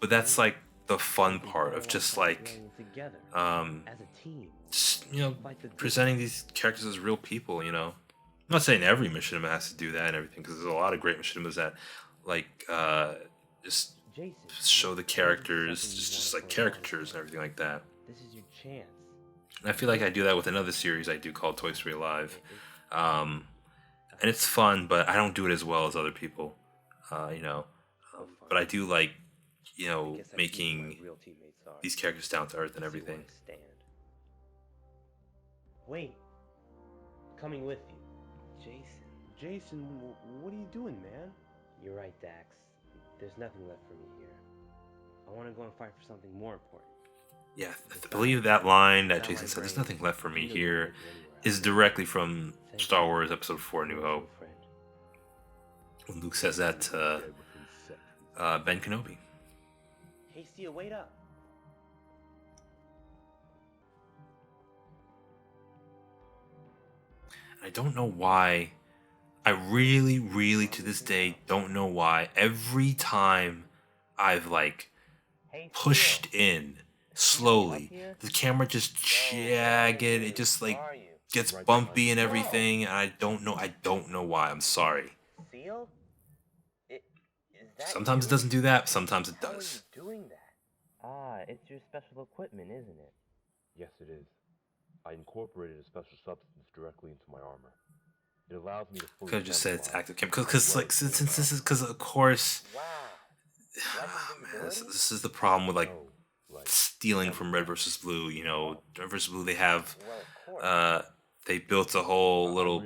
S1: but that's like the fun part of just like
S3: as a team.
S1: just, presenting these characters as real people. I'm not saying every machinima has to do that and everything, because there's a lot of great machinimas that just show the characters just like caricatures and everything like that.
S3: This is your chance.
S1: And I feel like I do that with another series I do called Toy Story Live. And it's fun, but I don't do it as well as other people, but I do like, making these characters down to earth and everything.
S3: Wait. Coming with you.
S2: Jason, what are you doing, man?
S3: You're right, Dax. There's nothing left for me here. I want to go and fight for something more important.
S1: Yeah, I believe that line that Jason said, "There's nothing left for me here," is directly from Star Wars Episode 4: New Hope. When Luke says that to Ben Kenobi.
S3: Hey, Seal, wait up.
S1: I don't know why. I really, really, to this day, don't know why. Every time I've pushed in slowly, the camera just jagged. It just gets bumpy and everything. And I don't know why. I'm sorry.
S3: Seal?
S1: Sometimes it doesn't do that. Sometimes it does.
S3: How are you doing that? It's your special equipment, isn't it?
S2: Yes, it is. I incorporated a special substance directly into my armor. It allows me to fully.
S1: Could have just said it's active cam, because since this is because of course, man, this is the problem with stealing from Red versus Blue. Red versus Blue, they have they built a whole little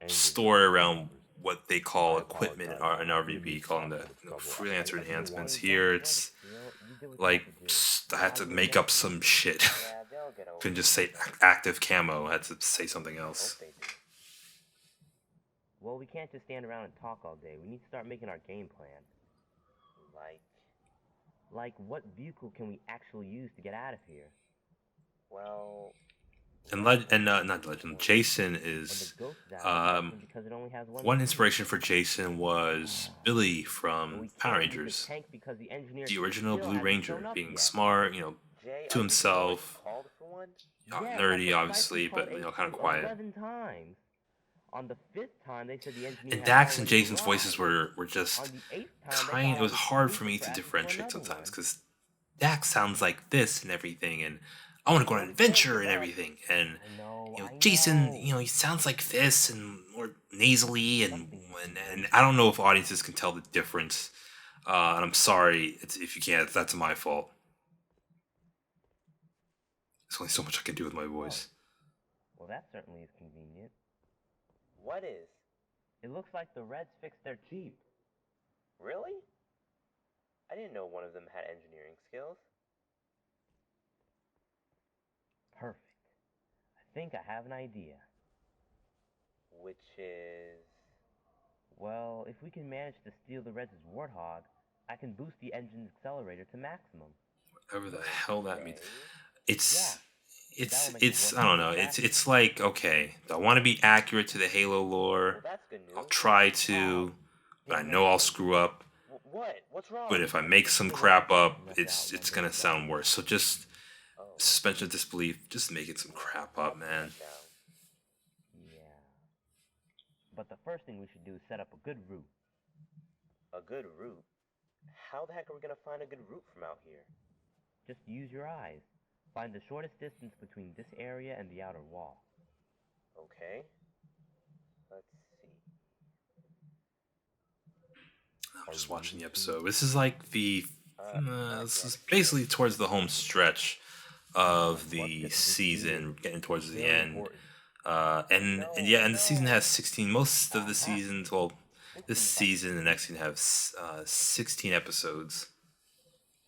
S1: story around what they call equipment in RVB, calling the freelancer enhancements. Here it's like I had to make up some shit. Couldn't just say active camo. I had to say something else.
S3: Well, we can't just stand around and talk all day. We need to start making our game plan. Like what vehicle can we actually use to get out of here? Well...
S1: Not Legend. Jason is... one inspiration for Jason was Billy from Power Rangers. The original Blue Ranger, being smart, to himself. Nerdy, obviously, but, kind of quiet.
S3: On the 5th time, they said the engineer.
S1: And Dax and Jason's voices were just kind. It was hard for me to differentiate sometimes because Dax sounds like this and everything, and I want to go on an adventure and everything. And Jason, he sounds like this and more nasally, and I don't know if audiences can tell the difference And I'm sorry if you can't. That's my fault. There's only so much I can do with my
S4: Oh,
S1: voice.
S4: well, that certainly is convenient.
S3: What is?
S4: It looks like the Reds fixed their Jeep.
S3: Really? I didn't know one of them had engineering skills.
S4: Perfect. I think I have an idea.
S3: Which is...
S4: Well, if we can manage to steal the Reds' Warthog, I can boost the engine's accelerator to maximum.
S1: Whatever the hell that means.
S3: Okay.
S1: It's
S4: Yeah, that'll make
S1: it's
S4: the
S1: I don't
S4: Warthog
S1: know.
S4: faster.
S1: It's like, okay, do I want to be accurate to the Halo
S3: Well,
S1: lore?
S3: that's good
S1: I'll
S3: news.
S1: try to, but I
S4: Damn
S1: know I'll
S4: right.
S1: screw up.
S3: What? What's wrong?
S1: But if I make some
S4: Hey, look,
S1: crap up,
S4: left the
S1: it's
S4: Outlander
S1: gonna
S4: in
S1: sound
S4: the
S1: worse. So just
S3: Oh.
S1: suspension of disbelief. Just making some crap up, man.
S3: Down.
S4: Yeah. But the first thing we should do is set up a good route.
S3: A good route? How the heck are we gonna find a good route from out here?
S4: Just use your eyes. Find the shortest distance between this area and the outer wall.
S3: Okay. Let's see.
S1: I'm just watching the episode. This is like the this
S3: yeah,
S1: is basically towards the home stretch of the season, getting towards the end. And yeah, and the season has 16. Most of the seasons, well, this season, the next season have 16 episodes.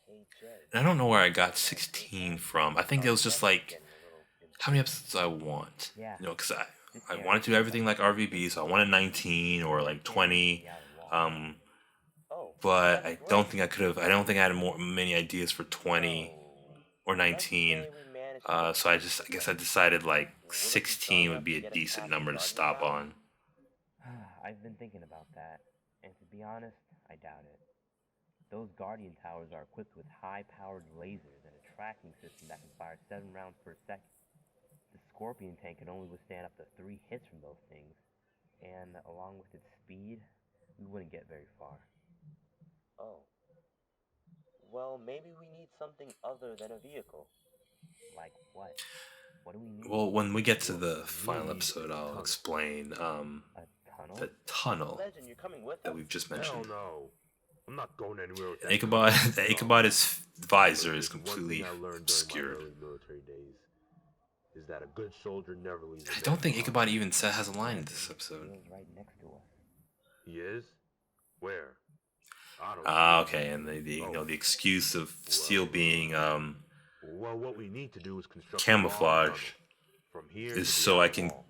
S3: Hey, Jay.
S1: And I don't know where I got 16 from. I think it was just like how many episodes do I want.
S4: Yeah.
S1: You know, because I wanted to do everything like RVB, so I wanted 19 or like 20.
S3: Oh.
S1: But I don't think I could have. I don't think I had many ideas for 20 or 19. So I guess I decided like 16 would be a decent number to stop on.
S4: I've been thinking about that, and to be honest, I doubt it. Those Guardian towers are equipped with high-powered lasers and a tracking system that can fire 7 rounds per second. The Scorpion tank can only withstand up to 3 hits from those things, and along with its speed, we wouldn't get very far.
S3: Oh. Well, maybe we need something other than a vehicle.
S4: Like what? What do we need?
S1: Well, when we get to the final episode, I'll explain
S4: A tunnel?
S1: the tunnel
S3: Legend, you're coming with
S1: that
S3: us?
S1: we've just
S2: Hell
S1: mentioned.
S2: no. I'm not going anywhere with that.
S1: Ichabod, the Ichabod's visor is
S2: There's one
S1: completely
S2: thing I learned during my
S1: obscured.
S2: early military days is that a good soldier never leaves.
S1: I don't think Ichabod even has a line in this episode.
S4: He was right next to us.
S2: He is? Where? I don't
S1: Ah,
S2: know.
S1: okay, and the excuse of steel being
S2: Well, what we need to do is construct a
S1: camouflage
S2: tunnel from here
S1: is
S2: to
S1: so
S2: the
S1: I
S2: outer
S1: can,
S2: wall.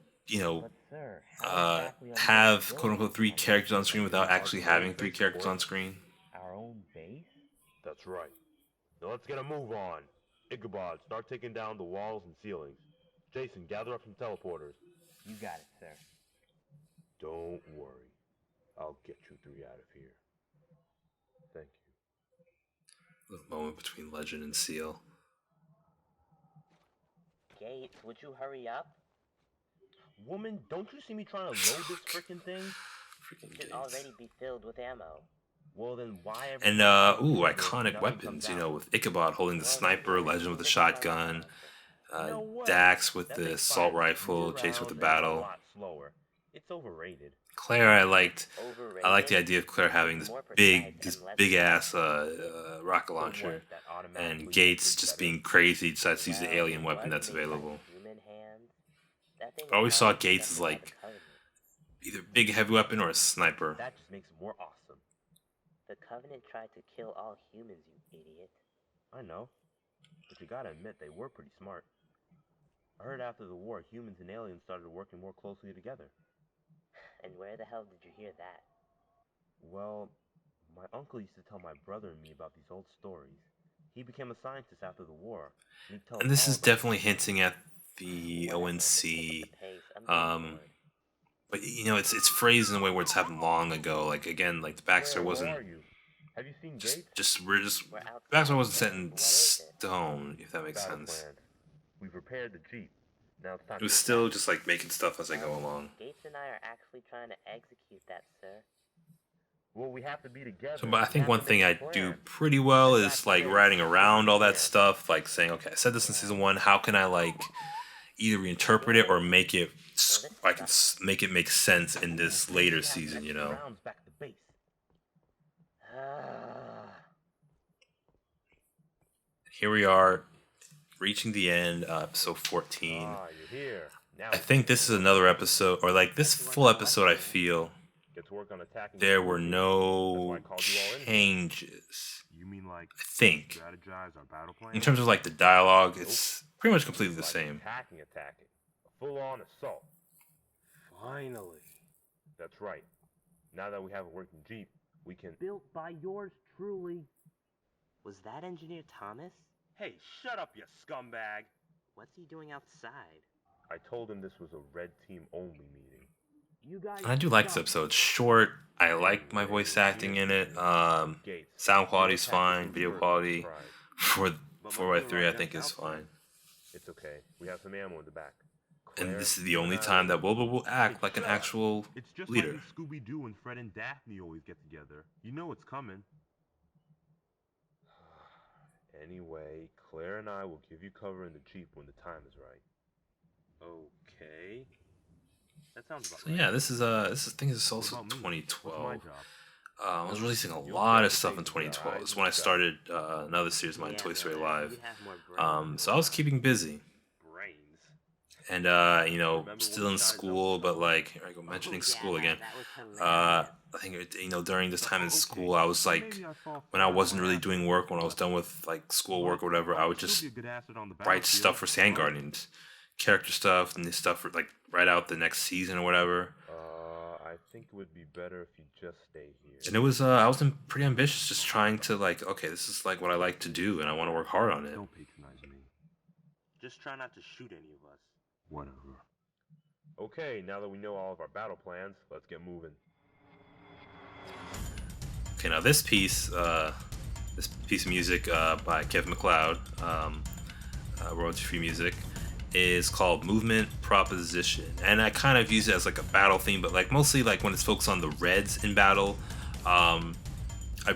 S4: But sir, how exactly are we
S1: have
S4: gonna
S1: quote unquote
S4: build
S1: 3
S4: this
S1: characters on screen without actually having 3
S2: Basic
S1: characters
S2: work.
S1: on screen.
S4: our own base?
S2: That's right. Now let's get a move on. Ichabod, start taking down the walls and ceilings. Jason, gather up some teleporters.
S4: You got it, sir.
S2: Don't worry. I'll get you 3 out of here. Thank you.
S1: The moment between Legend and Seal.
S3: Gates, would you hurry up?
S2: Woman, don't you see me trying to load this frickin' thing?
S1: Freaking
S3: It should
S1: Gates.
S3: already be filled with ammo.
S2: Well then why
S1: And iconic weapons, with Ichabod holding the sniper, Legend with the shotgun, Dax with the assault rifle, Chase with the battle.
S2: It's overrated.
S1: Claire, I liked
S3: Overrated?
S1: the idea of Claire having this big ass rocket launcher, and Gates just being crazy decides to use the alien weapon that's available. I always saw Gates as like either big heavy weapon or a sniper.
S2: That just makes it more awesome.
S3: The Covenant tried to kill all humans, you idiot.
S2: I know. But you gotta admit, they were pretty smart. I heard after the war, humans and aliens started working more closely together.
S3: And where the hell did you hear that?
S2: Well, my uncle used to tell my brother and me about these old stories. He became a scientist after the war. And he'd tell
S1: And
S2: us
S1: this
S2: all
S1: is
S2: about
S1: definitely hinting at the ONC. But it's phrased in a way where it's happened long ago. Like again, like the backstory
S2: Where
S1: wasn't
S2: are you? Have you seen Gates?
S1: we're backstory wasn't set in stone, if that makes
S2: Battle
S1: sense.
S2: plan. We've repaired the Jeep. Now it's time
S1: It was
S2: to
S1: still just like making stuff as I go along.
S3: Gates and I are actually trying to execute that, sir.
S2: Well, we have to be together.
S1: So, but I think
S2: We
S1: one
S2: have to
S1: thing
S2: make
S1: I
S2: a plan.
S1: do pretty well is like writing around all that stuff, like saying, okay, I said this in season 1. How can I like either reinterpret it or make it? I can make it make sense in this later season,
S2: Rounds back to base.
S1: Here we are, reaching the end, episode 14.
S2: Ah, you're here. Now
S1: I think this is another episode, or like this full episode, I feel
S2: get to work on attacking.
S1: there were
S2: That's why
S1: no
S2: I called you all in here.
S1: changes.
S2: You mean like
S1: I think.
S2: strategize our battle plan?
S1: In terms of like the dialogue, it's pretty much completely the same.
S2: Attacking. A full-on assault. Finally. That's right. Now that we have a working Jeep, we can...
S4: Built by yours truly.
S3: Was that Engineer Thomas?
S2: Hey, shut up, you scumbag!
S3: What's he doing outside?
S2: I told him this was a red team only meeting.
S4: You guys.
S1: And I do like this episode. It's short. I like my voice acting in it. Sound quality's fine. Video quality for 4x3 I think is fine.
S2: It's okay. We have some ammo in the back.
S1: And this is the only time that Wilbur will act like an actual
S2: It's just
S1: leader.
S2: like Scooby-Doo and Fred and Daphne always get together. You know it's coming. Anyway, Claire and I will give you cover in the Jeep when the time is right. Okay. That sounds about
S1: So yeah, this is I think this is also
S2: What about me?
S1: 2012.
S2: What's my job?
S1: I was releasing a lot of stuff in 2012. It's when I started another series of mine, Toy Story Live. So I was keeping busy.
S2: Brains.
S1: And you know, still in school, but like here I go mentioning school again. I think during this time in school, I was like, when I wasn't really doing work, when I was done with like school work or whatever, I would just write stuff for Sandguardians, character stuff, and this stuff for like write out the next season or whatever.
S2: I think it would be better if you just stay here.
S1: And it was I was pretty ambitious, just trying to like, okay, this is like what I like to do, and I want to work hard on it.
S2: Don't patronize me.
S3: Just try not to shoot any of us.
S2: Whatever. Okay, now that we know all of our battle plans, let's get moving.
S1: Okay, now this piece of music by Kevin MacLeod, royalty-free music, is called Movement Proposition, and I kind of use it as like a battle theme, but like mostly like when it's focused on the Reds in battle, I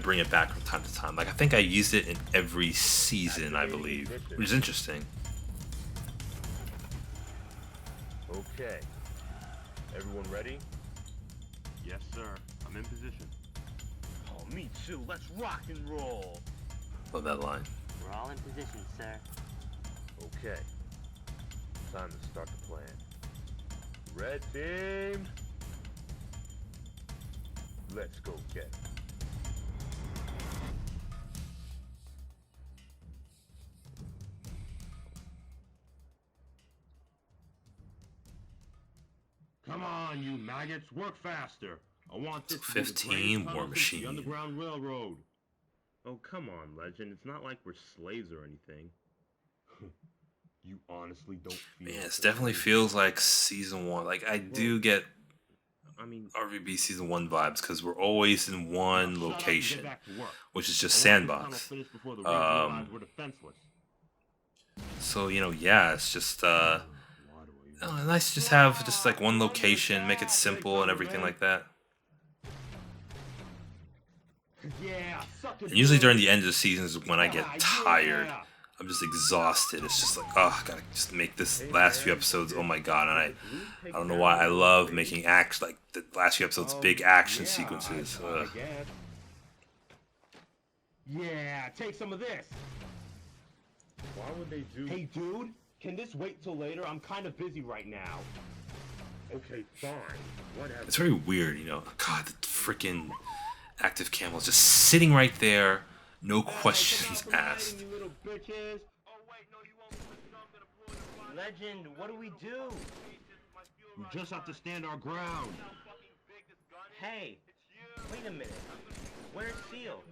S1: bring it back from time to time. Like I think I used it in every season, I believe, which is interesting.
S2: Okay. Everyone ready? Yes, sir. I'm in position. Oh, me too. Let's rock and roll.
S1: Love that line.
S3: We're all in position, sir.
S2: Okay. Time to start the plan. Red team. Let's go get it.
S5: Come on, you maggots, work faster. I want this to be the
S1: 15
S5: greatest
S1: War
S5: tunnel since
S1: Machine.
S5: the Underground Railroad.
S2: Oh, come on, Legend. It's not like we're slaves or anything.
S5: You honestly don't feel
S1: Yeah, it
S5: so
S1: definitely
S5: crazy.
S1: feels like season one. Like I do get
S2: I mean,
S1: RVB season one vibes because we're always in one
S5: Now shut up and
S1: location,
S5: get back to work.
S1: which is just
S5: I want this tunnel
S1: Sandbox.
S5: finished before the Reds realize we're defenseless.
S1: So yeah, it's just
S5: Why do I
S1: nice to just have just like one location, make it simple and everything like that.
S5: Yeah, suck it.
S1: And usually during the end of the season is when I get tired. I'm just exhausted. It's just like, oh, I gotta just make this last few episodes. Oh my god! And I don't know why I love making like the last few episodes, big action sequences.
S5: I guess. Yeah, take some of this.
S2: why would they do...
S5: Hey, dude, can this wait till later? I'm kind of busy right now.
S2: Okay, fine. Whatever.
S1: It's very weird, God, the freaking active camo is just sitting right there, no questions asked.
S5: You little bitches.
S3: Legend, what do we do?
S5: We just have to stand our ground.
S3: Hey, wait a minute. Where's Seal?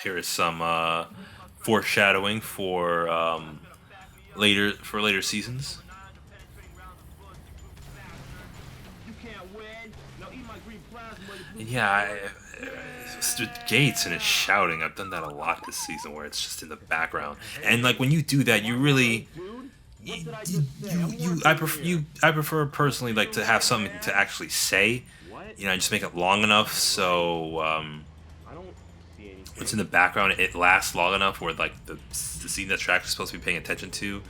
S1: Here is some foreshadowing for later seasons.
S5: You can't win. Now eat my green plasma. you
S1: And yeah, Mr. Gates and his shouting. I've done that a lot this season, where it's just in the background. And like when you do that, you really,
S5: dude.
S1: I prefer personally like to have something to actually say.
S5: What?
S1: Just make it long enough so
S5: I don't see anything.
S1: it's in the background. It lasts long enough where like the scene that track is supposed to be paying attention to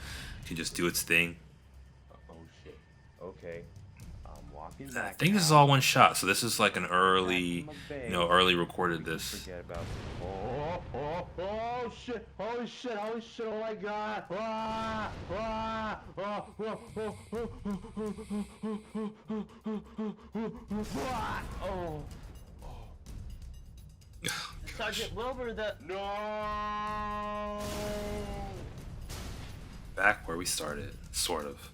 S1: can just do its thing.
S2: Oh, shit. Okay. I'm walking
S4: Walking
S1: I
S4: back
S1: think this is
S4: now.
S1: all one shot, so this is like an early,
S4: Back from a bay.
S1: early recorded this.
S4: Forget about
S5: Oh shit! Holy shit! Holy shit! Oh my god! Ah! Ah! Oh! Oh!
S3: Sergeant Wilbur, the...
S5: No!
S1: Back where we started, sort of.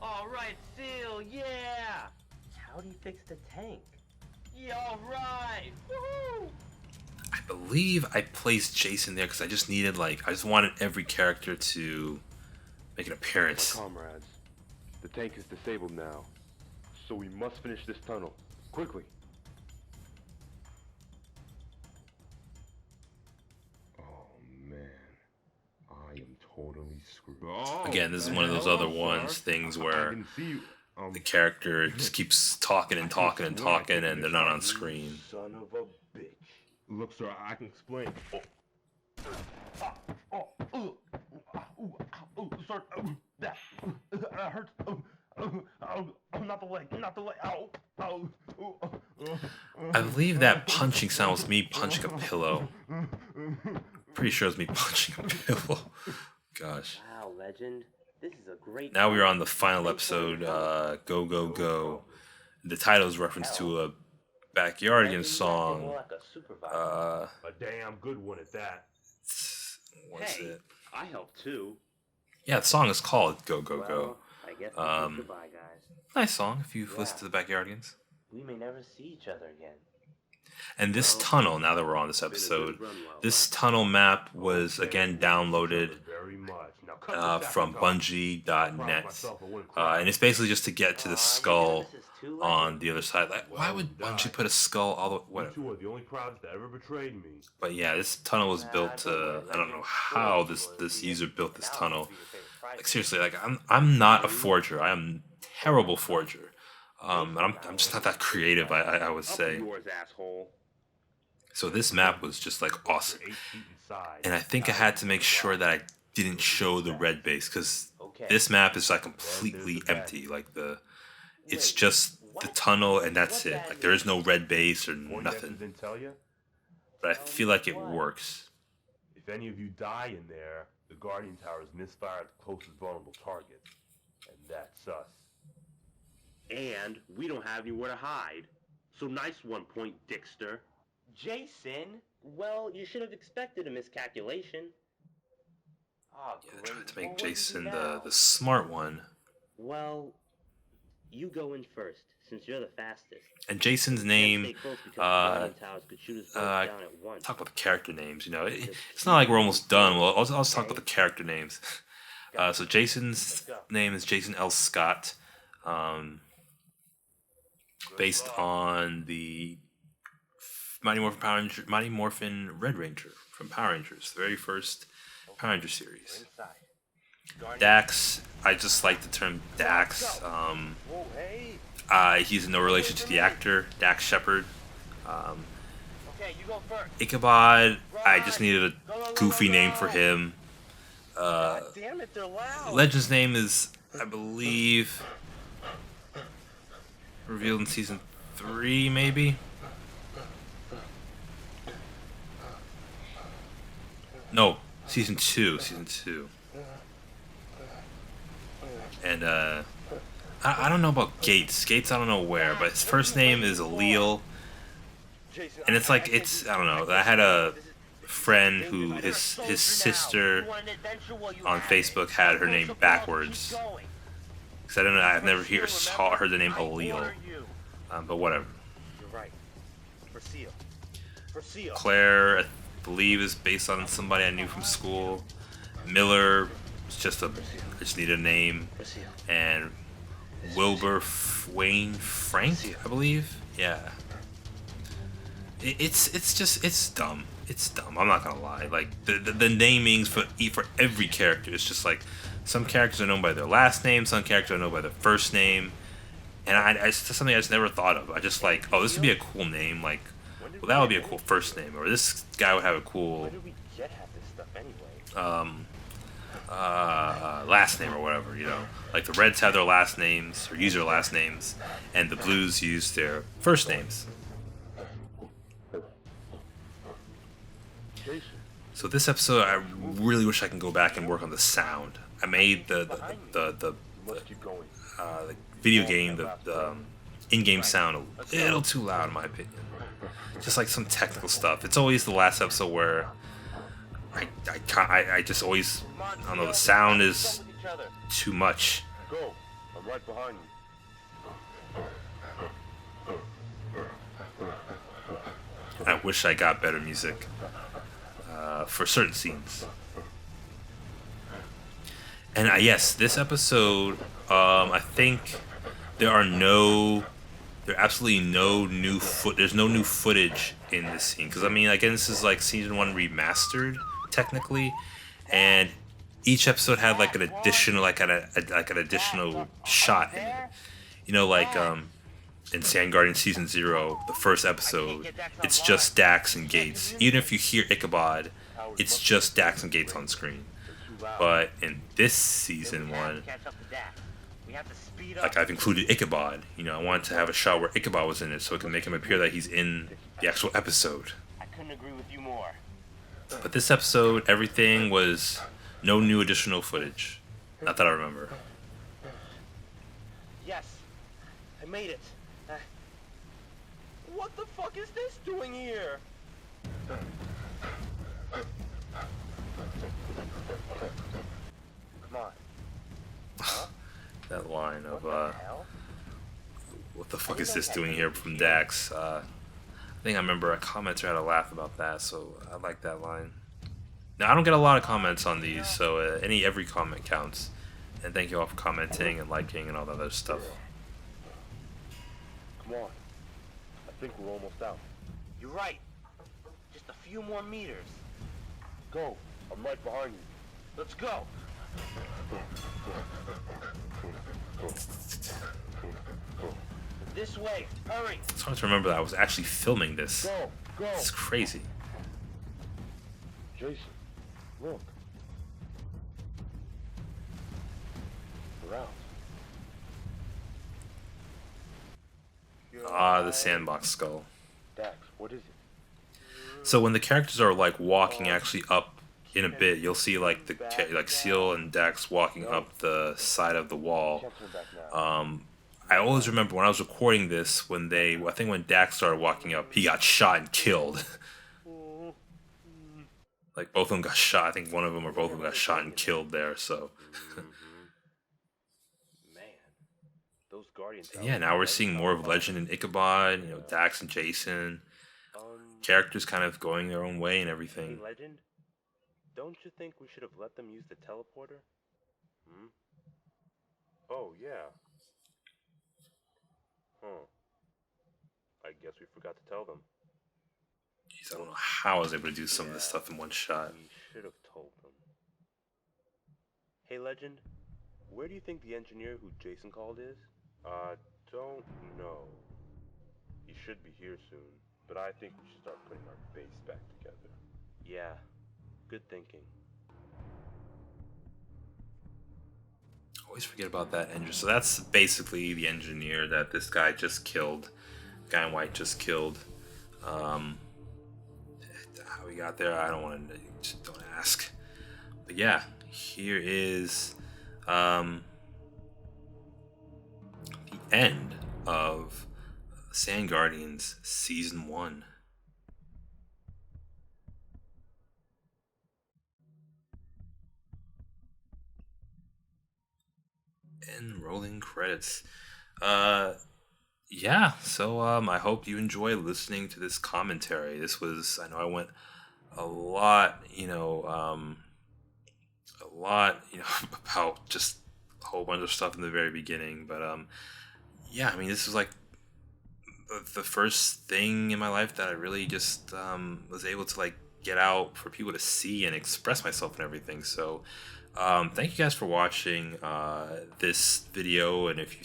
S3: All right, Seal, yeah! How'd he fix the tank? Yeah, all right! Woohoo!
S1: I believe I placed Jason there because I just needed, I just wanted every character to make an appearance.
S2: Comrades, the tank is disabled now, so we must finish this tunnel, quickly. Oh man, I am totally screwed.
S5: Oh,
S1: Again, this is one of those other things where
S5: I didn't see you.
S1: the character just keeps talking and talking and talking, and they're not on screen.
S2: Son of a bitch.
S5: Look, sir, I can explain. Sir, that hurts. Not the leg, not the leg.
S1: I believe that punching sound was me punching a pillow. Pretty sure it was me punching a pillow. Gosh.
S3: Wow, legend. This is a great...
S1: Now we're on the final episode, Go Go Go. The title is reference to a Backyardigans song.
S5: A damn good one at that.
S1: What's it?
S3: I helped too.
S1: Yeah, the song is called Go Go Go.
S3: I guess goodbye, guys.
S1: Nice song if you've listened to the Backyardigans.
S3: We may never see each other again.
S1: And this tunnel, now that we're on this episode, this tunnel map was again downloaded
S5: Very much. Now cut this
S1: from
S5: out.
S1: Bungie.net. And it's basically just to get to the skull on the other side. Why would Bungie put a skull all the way?
S5: You
S1: Whatever.
S5: two are the only crowds that ever betrayed me.
S1: But yeah, this tunnel was built. I don't know how this user built this tunnel. Like seriously, I'm not a forger. I am a terrible forger. I'm just not that creative. I would say.
S2: Yours, asshole.
S1: So this map was just awesome,
S5: 8 feet inside.
S1: and I think I had to make sure that I didn't show the red base because this map is completely empty. It's just the tunnel and that's it. There is no red base or nothing.
S5: Didn't tell you?
S1: But I feel like it works.
S5: If any of you die in there, the Guardian Towers misfire at the closest vulnerable target. And that's us.
S3: And we don't have anywhere to hide. So nice one, Point Dixter. Jason? Well, you should have expected a miscalculation. Oh,
S1: Yeah, I tried to make Jason the smart one.
S3: Well, you go in first, since you're the fastest.
S1: And Jason's
S3: Stay
S1: name,
S3: close because the Guardian Towers could shoot us both down at once.
S1: talk about the character names, it's not like we're almost done. Well, I'll talk about the character names. So Jason's name is Jason L. Scott, based on the Mighty Morphin Red Ranger from Power Rangers, the very first Power Ranger series. Dax, I just like the term Dax. He's in no relation to the actor Dax Shepard.
S3: Okay, you go first.
S1: Ichabod, I just needed a goofy name for him.
S3: Damn it, they're loud.
S1: Legend's name is, I believe, revealed in season 3, maybe. No, season 2. And I don't know about Gates. Gates, I don't know where, but his first name is Allele. And it's I don't know. I had a friend who his sister on Facebook had her name backwards. Because I don't know, I've never heard the name Allele. But whatever.
S3: You're right. For Seal.
S1: Claire, I believe, is based on somebody I knew from school. Miller, I just needed a name. And Wilbur Wayne Frank, I believe. Yeah. It's dumb. It's dumb. I'm not gonna lie. The namings for every character is just some characters are known by their last name, some characters are known by their first name, and it's just something I just never thought of. I just this would be a cool name. Well, that would be a cool first name, or this guy would have a cool last name or whatever, you know. Like the Reds have their last names or use their last names, and the Blues use their first names. So this episode, I really wish I can go back and work on the sound. I made the video game, the in-game sound a little too loud in my opinion. Just like some technical stuff. It's always the last episode where I just always, I don't know, the sound is too much.
S2: Go. I'm right behind you.
S1: I wish I got better music for certain scenes. And yes, this episode, I think there absolutely no new there's no new footage in this scene. Because I mean, again, this is like season 1 remastered technically, and each episode had like an additional additional shot in it. You know, like in Sandguardians season 0, the first episode, it's just Dax and Gates. Even if you hear Ichabod, it's just Dax and Gates on screen. But in this season 1, like I've included Ichabod. You know, I wanted to have a shot where Ichabod was in it, so it can make him appear that he's in the actual episode.
S4: I couldn't agree with you more.
S1: But this episode, everything was no new additional footage. Not that I remember.
S3: Yes, I made it. What the fuck is this doing here? Come on. Huh?
S1: That line of what the fuck is this doing here from Dax? I think I remember a commenter had a laugh about that, so I like that line. Now I don't get a lot of comments on these, so every comment counts. And thank you all for commenting and liking and all that other stuff.
S2: Come on. I think we're almost out.
S3: You're right. Just a few more meters.
S2: Go. I'm right behind you.
S3: Let's go. This way. Hurry.
S1: It's hard to remember that I was actually filming this.
S2: Go. Go.
S1: It's crazy.
S2: Jason, look. We're out.
S1: The Sandbox skull.
S2: Dax, what is it?
S1: So when the characters are like walking actually up in a bit, you'll see like Seal and Dax walking up the side of the wall. I always remember when I was recording this, when Dax started walking up, he got shot and killed. Like both of them got shot. I think one of them or both of them got shot and killed there. So.
S2: Those Guardians.
S1: Yeah, now we're seeing more of Legend and Ichabod. You know, Dax and Jason. Characters kind of going their own way and everything.
S2: Hey, Legend, don't you think we should have let them use the teleporter? Hmm? Oh, yeah. Huh. I guess we forgot to tell them.
S1: Jeez, I don't know how I was able to do some of this stuff in one shot.
S2: We should have told them. Hey, Legend, where do you think the engineer who Jason called is? Don't know. He should be here soon, but I think we should start putting our base back together. Yeah, good thinking.
S1: Always forget about that engineer. So that's basically the engineer that this guy just killed. Guy in white just killed. How he got there, I don't want to. Just don't ask. But yeah, here is the end of Sandguardians Season 1. And rolling credits. Yeah, so I hope you enjoy listening to this commentary. This was, I know I went a lot, about just a whole bunch of stuff in the very beginning, but yeah, I mean, this was like the first thing in my life that I really just was able to like get out for people to see and express myself and everything. So thank you guys for watching this video, and if you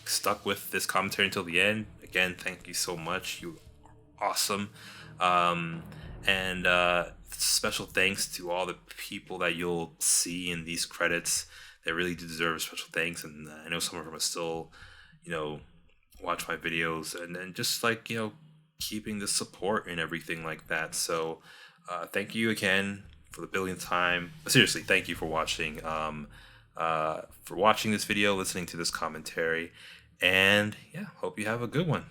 S1: stuck with this commentary until the end, again, thank you so much. You are awesome. And special thanks to all the people that you'll see in these credits. They really do deserve a special thanks, and I know some of them are still, watch my videos, and then just like keeping the support and everything like that. So thank you again for the billionth time. Seriously, thank you for watching. For watching this video, listening to this commentary, and yeah, hope you have a good one.